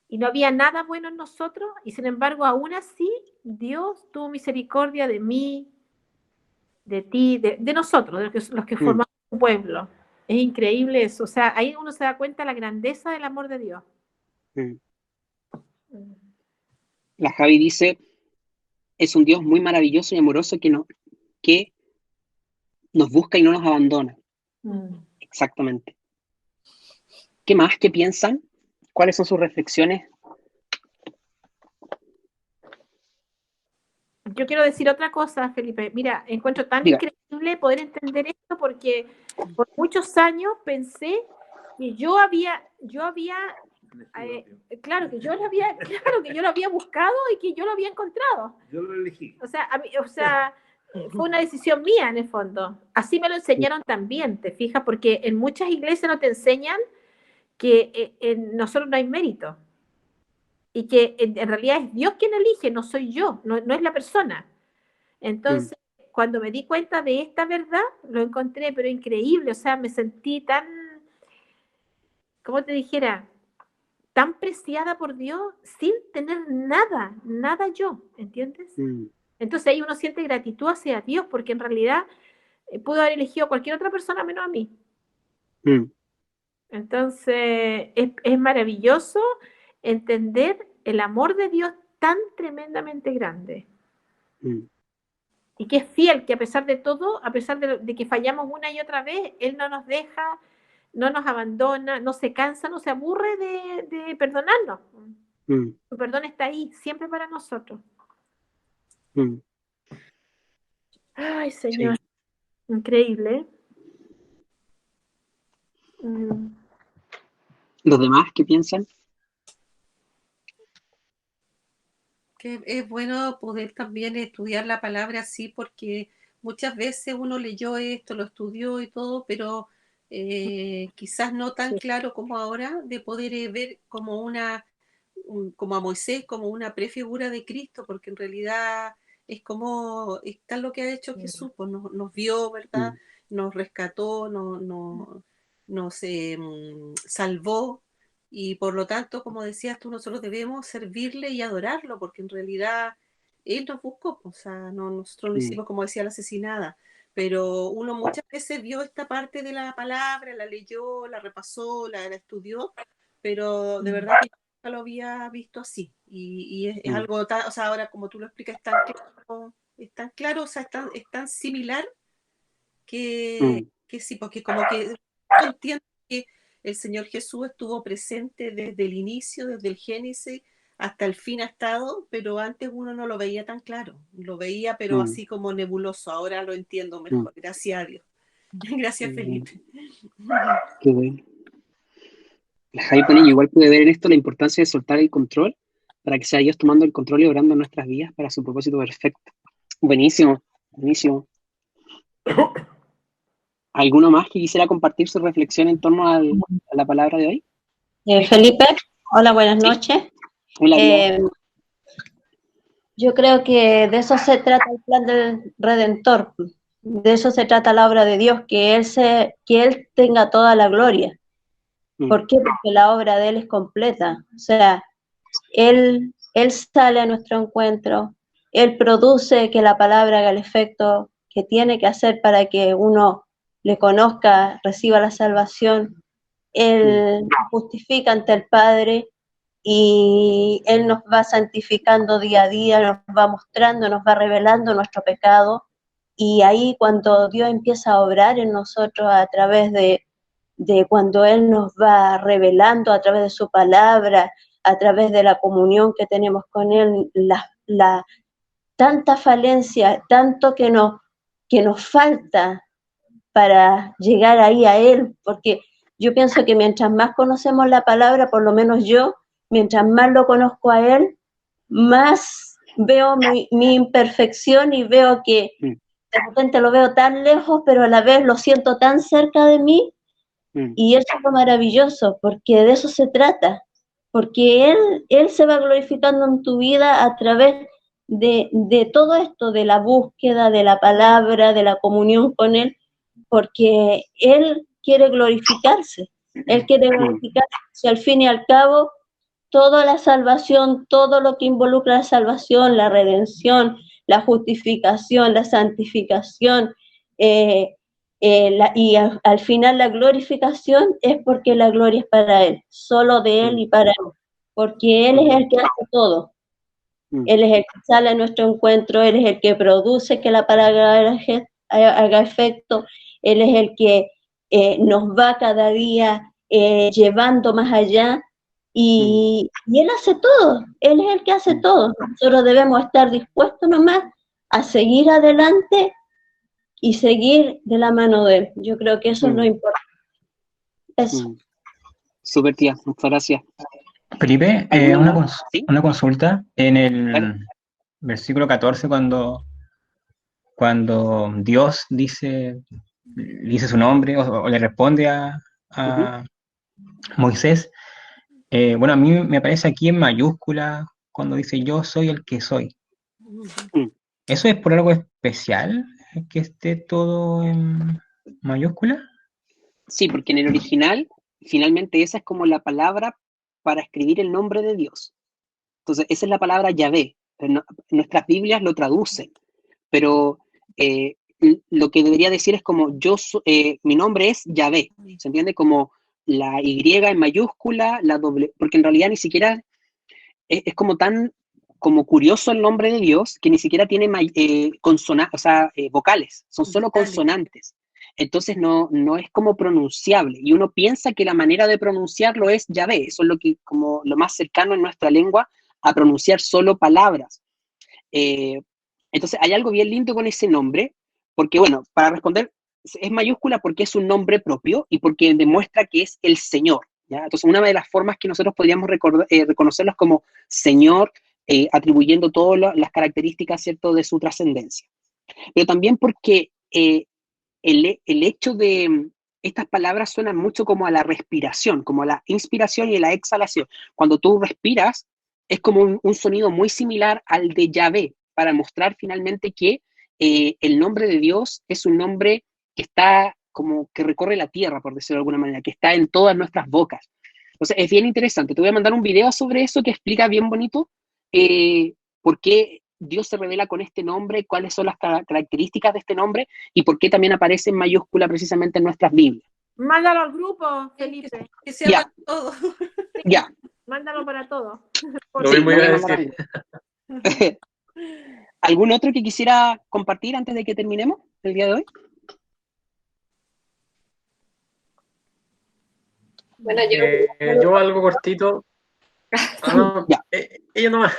y no había nada bueno en nosotros y sin embargo aún así Dios tuvo misericordia de mí, de ti, de nosotros, de los que formamos un pueblo. Es increíble eso. O sea, ahí uno se da cuenta de la grandeza del amor de Dios. La Javi dice, es un Dios muy maravilloso y amoroso que nos busca y no nos abandona. Exactamente. ¿Qué más? ¿Qué piensan? ¿Cuáles son sus reflexiones? Yo quiero decir otra cosa, Felipe. Mira, encuentro tan increíble poder entender esto porque por muchos años pensé que claro que yo lo había buscado y que yo lo había encontrado. Yo lo elegí. O sea, fue una decisión mía en el fondo. Así me lo enseñaron también, ¿te fijas? Porque en muchas iglesias no te enseñan que en nosotros no hay mérito. Y que en realidad es Dios quien elige, no soy yo, no es la persona. Entonces, cuando me di cuenta de esta verdad, lo encontré, pero increíble, o sea, me sentí tan, ¿cómo te dijera? Tan preciada por Dios sin tener nada, nada yo, ¿entiendes? Entonces ahí uno siente gratitud hacia Dios, porque en realidad pudo haber elegido a cualquier otra persona menos a mí. Entonces es maravilloso entender el amor de Dios tan tremendamente grande. Y que es fiel, que a pesar de todo, a pesar de que fallamos una y otra vez, Él no nos deja, no nos abandona, no se cansa, no se aburre de perdonarnos. Su perdón está ahí, siempre para nosotros. Ay, Señor, sí. Increíble. ¿Los demás qué piensan? Que es bueno poder también estudiar la palabra así, porque muchas veces uno leyó esto, lo estudió y todo, pero quizás no tan claro como ahora, de poder ver como como a Moisés, como una prefigura de Cristo, porque en realidad es como está lo que ha hecho Jesús, pues nos vio, ¿verdad? Nos rescató, nos salvó, y por lo tanto, como decías tú, nosotros debemos servirle y adorarlo, porque en realidad Él nos buscó, o sea, nosotros no hicimos, como decía, la asesinada, pero uno muchas veces vio esta parte de la palabra, la leyó, la repasó, la estudió, pero de verdad que nunca lo había visto así, y es algo tan, o sea, ahora como tú lo explicas, es tan claro, o sea, es tan similar que sí, porque como que entiendo que el Señor Jesús estuvo presente desde el inicio, desde el Génesis hasta el fin ha estado, pero antes uno no lo veía tan claro, lo veía pero así como nebuloso, ahora lo entiendo mejor, gracias a Dios. Gracias, Felipe. Qué bueno. La Javi Panillo igual puede ver en esto la importancia de soltar el control para que sea Dios tomando el control y obrando en nuestras vidas para su propósito perfecto. Buenísimo, buenísimo. ¿Alguno más que quisiera compartir su reflexión en torno a la palabra de hoy? Felipe, hola, buenas noches. Hola, yo creo que de eso se trata el plan del Redentor, de eso se trata la obra de Dios, que Él tenga toda la gloria. ¿Por qué? Porque la obra de Él es completa, o sea, Él sale a nuestro encuentro, Él produce que la palabra haga el efecto que tiene que hacer para que uno le conozca, reciba la salvación. Él justifica ante el Padre y Él nos va santificando día a día, nos va mostrando, nos va revelando nuestro pecado, y ahí cuando Dios empieza a obrar en nosotros a través de cuando Él nos va revelando a través de su palabra, a través de la comunión que tenemos con Él, la tanta falencia, tanto que nos falta para llegar ahí a Él, porque yo pienso que mientras más conocemos la palabra, por lo menos yo, mientras más lo conozco a Él, más veo mi imperfección y veo que de repente lo veo tan lejos, pero a la vez lo siento tan cerca de mí, y eso es lo maravilloso, porque de eso se trata, porque Él se va glorificando en tu vida a través de todo esto, de la búsqueda, de la palabra, de la comunión con Él, porque Él quiere glorificarse, si al fin y al cabo, toda la salvación, todo lo que involucra la salvación, la redención, la justificación, la santificación, y al final la glorificación es porque la gloria es para Él, solo de Él y para Él, porque Él es el que hace todo. Él es el que sale a nuestro encuentro, Él es el que produce que la palabra haga efecto, Él es el que nos va cada día llevando más allá, y Él hace todo, Él es el que hace todo. Nosotros debemos estar dispuestos nomás a seguir adelante y seguir de la mano de Él. Yo creo que eso es lo importante. Eso. Súper, tía, muchas gracias. Felipe, una consulta. En el versículo 14, cuando Dios dice su nombre o le responde a Moisés, bueno, a mí me aparece aquí en mayúscula cuando dice yo soy el que soy. ¿Eso es por algo especial que esté todo en mayúscula? Sí, porque en el original, finalmente esa es como la palabra para escribir el nombre de Dios. Entonces, esa es la palabra Yahvé. Nuestras Biblias lo traducen, pero lo que debería decir es como mi nombre es Yahvé. ¿Se entiende? Como la Y en mayúscula, la doble, porque en realidad ni siquiera es como tan como curioso el nombre de Dios que ni siquiera tiene vocales, son solo consonantes. Entonces no es como pronunciable. Y uno piensa que la manera de pronunciarlo es Yahvé. Eso es como lo más cercano en nuestra lengua a pronunciar solo palabras. Entonces hay algo bien lindo con ese nombre, porque bueno, para responder, es mayúscula porque es un nombre propio y porque demuestra que es el Señor, ¿ya? Entonces una de las formas que nosotros podríamos reconocerlos como Señor, atribuyendo todas las características, ¿cierto?, de su trascendencia. Pero también porque el hecho de estas palabras suenan mucho como a la respiración, como a la inspiración y a la exhalación. Cuando tú respiras, es como un sonido muy similar al de Yahvé, para mostrar finalmente que el nombre de Dios es un nombre que está como que recorre la tierra, por decirlo de alguna manera, que está en todas nuestras bocas. Entonces, es bien interesante. Te voy a mandar un video sobre eso que explica bien bonito por qué Dios se revela con este nombre, cuáles son las características de este nombre y por qué también aparece en mayúscula precisamente en nuestras Biblias. Mándalo al grupo, Felipe. Que se haga todo. Ya. Mándalo para todo. Lo voy muy a decir. ¿Algún otro que quisiera compartir antes de que terminemos el día de hoy? Bueno, yo algo cortito. No, ella nomás.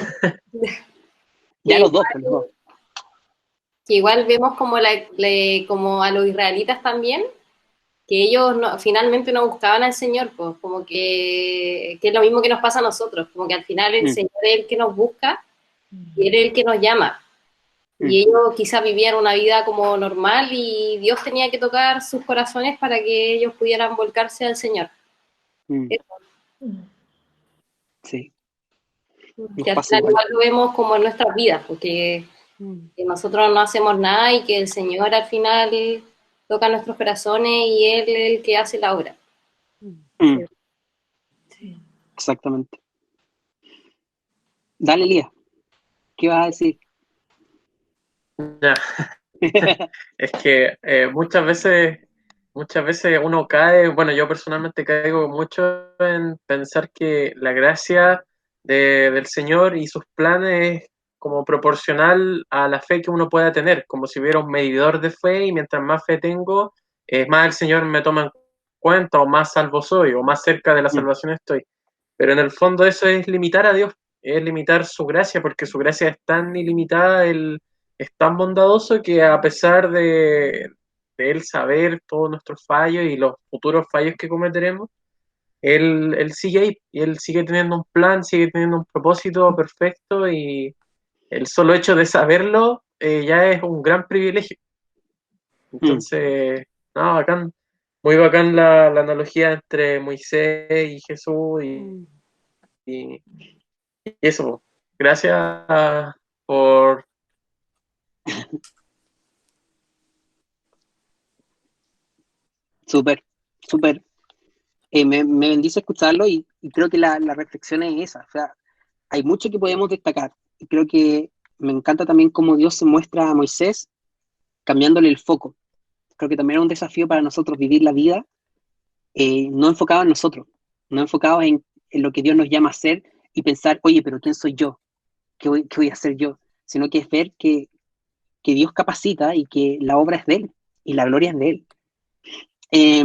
Ya los dos. Que igual vemos como, como a los israelitas también, que ellos finalmente no buscaban al Señor, pues como que es lo mismo que nos pasa a nosotros, como que al final el Señor es el que nos busca y Él es el que nos llama. Y ellos quizás vivían una vida como normal y Dios tenía que tocar sus corazones para que ellos pudieran volcarse al Señor. Sí. Que al final igual lo vemos como en nuestras vidas, porque que nosotros no hacemos nada y que el Señor al final toca nuestros corazones y Él es el que hace la obra. Sí. Exactamente. Dale, Lía. ¿Qué vas a decir? Ya. Es que muchas veces uno cae, bueno, yo personalmente caigo mucho en pensar que la gracia del Señor y sus planes es como proporcional a la fe que uno pueda tener, como si hubiera un medidor de fe y mientras más fe tengo, más el Señor me toma en cuenta o más salvo soy o más cerca de la salvación estoy. Pero en el fondo eso es limitar a Dios, es limitar su gracia, porque su gracia es tan ilimitada, Él es tan bondadoso que a pesar de Él saber todos nuestros fallos y los futuros fallos que cometeremos, Él sigue ahí, y Él sigue teniendo un plan, sigue teniendo un propósito perfecto y el solo hecho de saberlo ya es un gran privilegio. Entonces, no, bacán, muy bacán la analogía entre Moisés y Jesús y eso. Gracias por... Súper. Me bendice escucharlo y creo que la reflexión es esa. O sea, hay mucho que podemos destacar. Y creo que me encanta también cómo Dios se muestra a Moisés cambiándole el foco. Creo que también es un desafío para nosotros vivir la vida no enfocado en nosotros, no enfocado en lo que Dios nos llama a hacer y pensar, oye, pero ¿quién soy yo? ¿Qué voy a hacer yo? Sino que es ver que Dios capacita y que la obra es de Él y la gloria es de Él.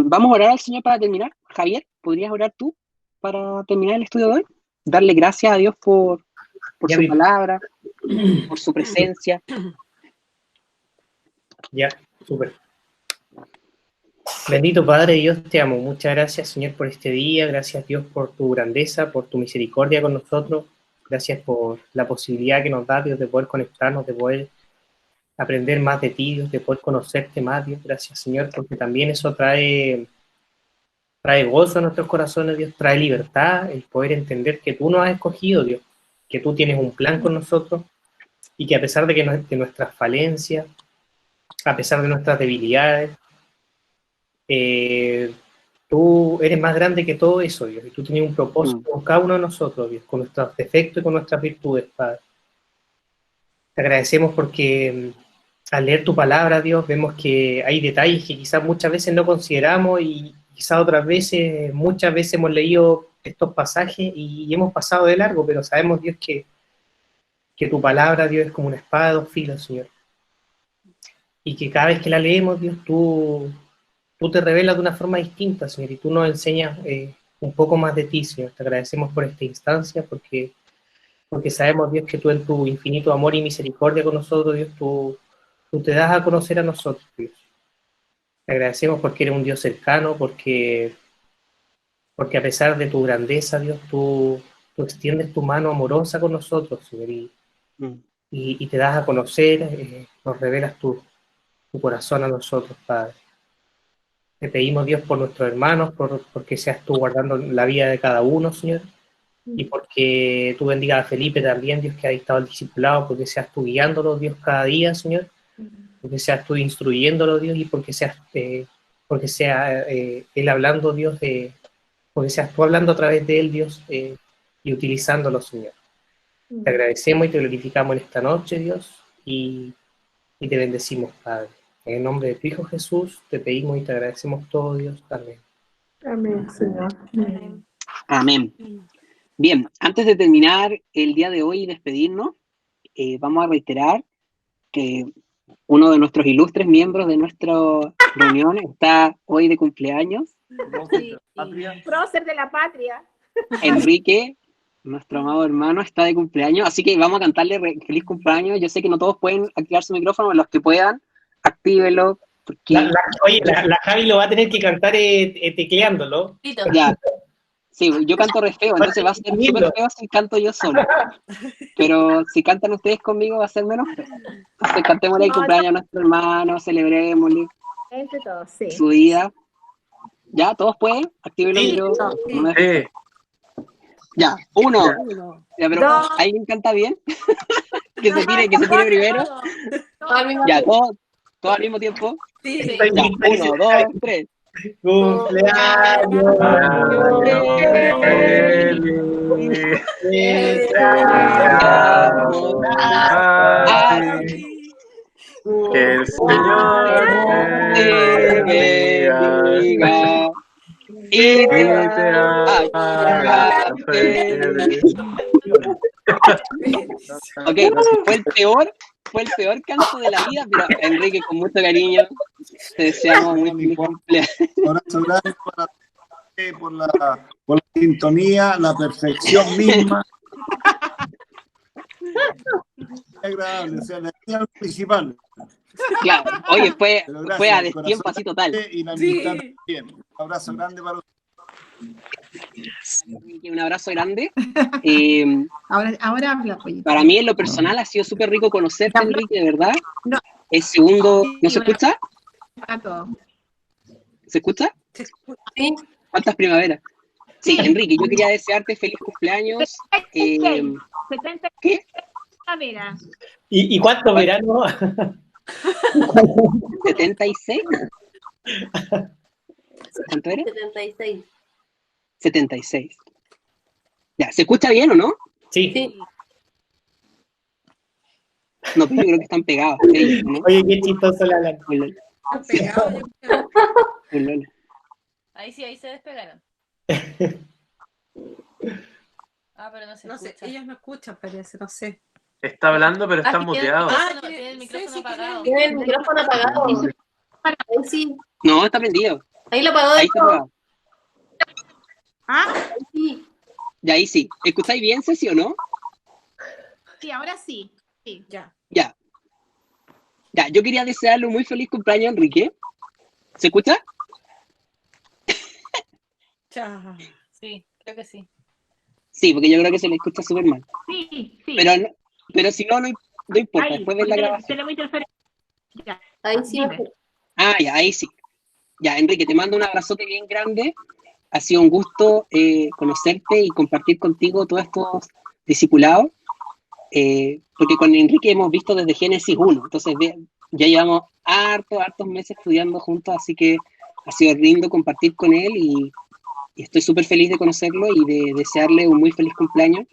Vamos a orar al Señor para terminar. Javier, ¿podrías orar tú para terminar el estudio de hoy? Darle gracias a Dios por su palabra, por su presencia. Ya, súper. Bendito Padre Dios, te amo. Muchas gracias, Señor, por este día. Gracias, Dios, por tu grandeza, por tu misericordia con nosotros. Gracias por la posibilidad que nos da, Dios, de poder conectarnos, de poder aprender más de ti, Dios, de poder conocerte más, Dios. Gracias, Señor, porque también eso trae gozo a nuestros corazones, Dios, trae libertad, el poder entender que tú nos has escogido, Dios, que tú tienes un plan con nosotros, y que a pesar de nuestras falencias, a pesar de nuestras debilidades, tú eres más grande que todo eso, Dios, y tú tienes un propósito con cada uno de nosotros, Dios, con nuestros defectos y con nuestras virtudes, Padre. Te agradecemos porque al leer tu palabra, Dios, vemos que hay detalles que quizás muchas veces no consideramos y quizás otras veces, muchas veces hemos leído estos pasajes y hemos pasado de largo, pero sabemos, Dios, que tu palabra, Dios, es como una espada de dos filos, Señor. Y que cada vez que la leemos, Dios, tú te revelas de una forma distinta, Señor, y tú nos enseñas un poco más de ti, Señor. Te agradecemos por esta instancia, porque sabemos, Dios, que tú en tu infinito amor y misericordia con nosotros, Dios, tú te das a conocer a nosotros, Dios. Te agradecemos porque eres un Dios cercano, porque a pesar de tu grandeza, Dios, tú extiendes tu mano amorosa con nosotros, Señor, y te das a conocer, nos revelas tu corazón a nosotros, Padre. Te pedimos, Dios, por nuestros hermanos, porque seas tú guardando la vida de cada uno, Señor, y porque tú bendigas a Felipe también, Dios, que ha dictado el discipulado, porque seas tú guiándolo, Dios, cada día, Señor, porque seas tú instruyéndolo, Dios, y porque sea él hablando, Dios, porque seas tú hablando a través de él, Dios, y utilizándolo, Señor. Te agradecemos y te glorificamos en esta noche, Dios, y te bendecimos, Padre. En el nombre de tu Hijo Jesús, te pedimos y te agradecemos todo, Dios. Amén. Amén, Señor. Amén. Amén. Bien, antes de terminar el día de hoy y despedirnos, vamos a reiterar que uno de nuestros ilustres miembros de nuestra reunión está hoy de cumpleaños. Prócer de la patria. Enrique, nuestro amado hermano, está de cumpleaños, así que vamos a cantarle feliz cumpleaños. Yo sé que no todos pueden activar su micrófono, los que puedan, actívenlo. Porque... Oye, la Javi lo va a tener que cantar tecleándolo. Ya. Sí, yo canto re feo, entonces va a ser súper feo si canto yo solo. Pero si cantan ustedes conmigo va a ser menos feo. Entonces cantémosle el cumpleaños a nuestro hermano, celebrémosle Entre todos, sí. su vida. ¿Ya? ¿Todos pueden? Activen los micrófonos. Sí. Ya, uno. Ya, pero Dos. ¿alguien canta bien? que se tire primero. Ya, todos al mismo tiempo. Sí. Ya, 1, 2, 3. ¡Cumpleaños! Que el Señor te bendiga y te haga feliz. Ok, fue el peor canto de la vida, pero Enrique, con mucho cariño, te deseamos muy feliz cumpleaños. Abrazo grande para ti, por la sintonía, la perfección misma. Agradable, o sea, la idea principal. Claro, oye, fue a destiempo así total. Y la amistad también. Un abrazo grande para usted. Un abrazo grande. Ahora habla, pollito. Para mí, en lo personal, ha sido súper rico conocerte, Enrique, de verdad. No. El segundo, ¿no se escucha? ¿Se escucha? Sí. ¿Cuántas primaveras? Sí, Enrique, yo quería desearte feliz cumpleaños. 70 ¿Qué? Mira. ¿Y cuántos veranos? 76. ¿Cuánto era? 76. 76. Ya, ¿se escucha bien o no? Sí. No, pero yo creo que están pegados. ¿No? Oye, qué chistoso la lana. Ahí sí, ahí se despegaron. Pero no se No sé, escucha. ellos no escuchan, parece, no sé. Está hablando, pero está muteado. Tiene el micrófono apagado. Tiene el micrófono apagado. Ahí sí. No, está prendido. Ahí lo apagó Ahí de está todo. apagado. Ah, Sí. Ya, ahí sí. ¿Escucháis bien, Ceci, o no? sí, ahora sí. Sí, ya. Ya. Ya, yo quería desearle un muy feliz cumpleaños a Enrique. ¿Se escucha? Chao. Sí, creo que sí. Sí, porque yo creo que se le escucha súper mal. Sí, sí. Pero si no, no importa. Ahí, Después de la grabación. tenemos interferencia. Ya. Ahí sí. Dime. Ah, ya, ahí sí. Ya, Enrique, te mando un abrazote bien grande. Ha sido un gusto conocerte y compartir contigo todos estos discipulados. porque con Enrique hemos visto desde Génesis 1, entonces ya llevamos hartos meses estudiando juntos, así que ha sido lindo compartir con él y estoy súper feliz de conocerlo y de desearle un muy feliz cumpleaños.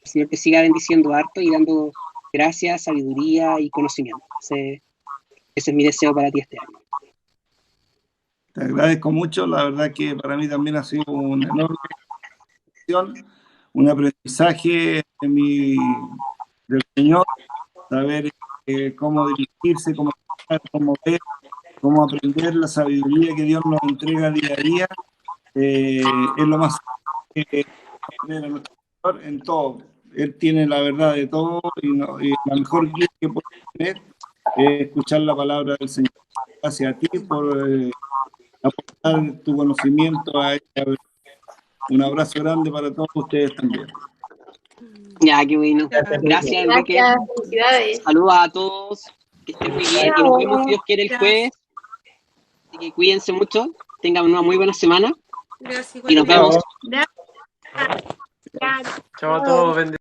El Señor te siga bendiciendo harto y dando gracias, sabiduría y conocimiento. Ese es mi deseo para ti este año. Te agradezco mucho, la verdad que para mí también ha sido una enorme bendición, un aprendizaje del Señor, saber cómo dirigirse, cómo ver, cómo aprender la sabiduría que Dios nos entrega día a día, es lo más que aprender a nuestro Señor en todo. Él tiene la verdad de todo y la mejor guía que puede tener es escuchar la palabra del Señor. Gracias a ti por aportar tu conocimiento a esta verdad. Un abrazo grande para todos ustedes también. Ya, qué bueno. Gracias, Enrique. Felicidades. Saludos a todos. Que estén muy bien. Y nos vemos, si Dios quiere, el jueves. Así que cuídense mucho. Tengan una muy buena semana. Gracias, y nos vemos. Chao a todos.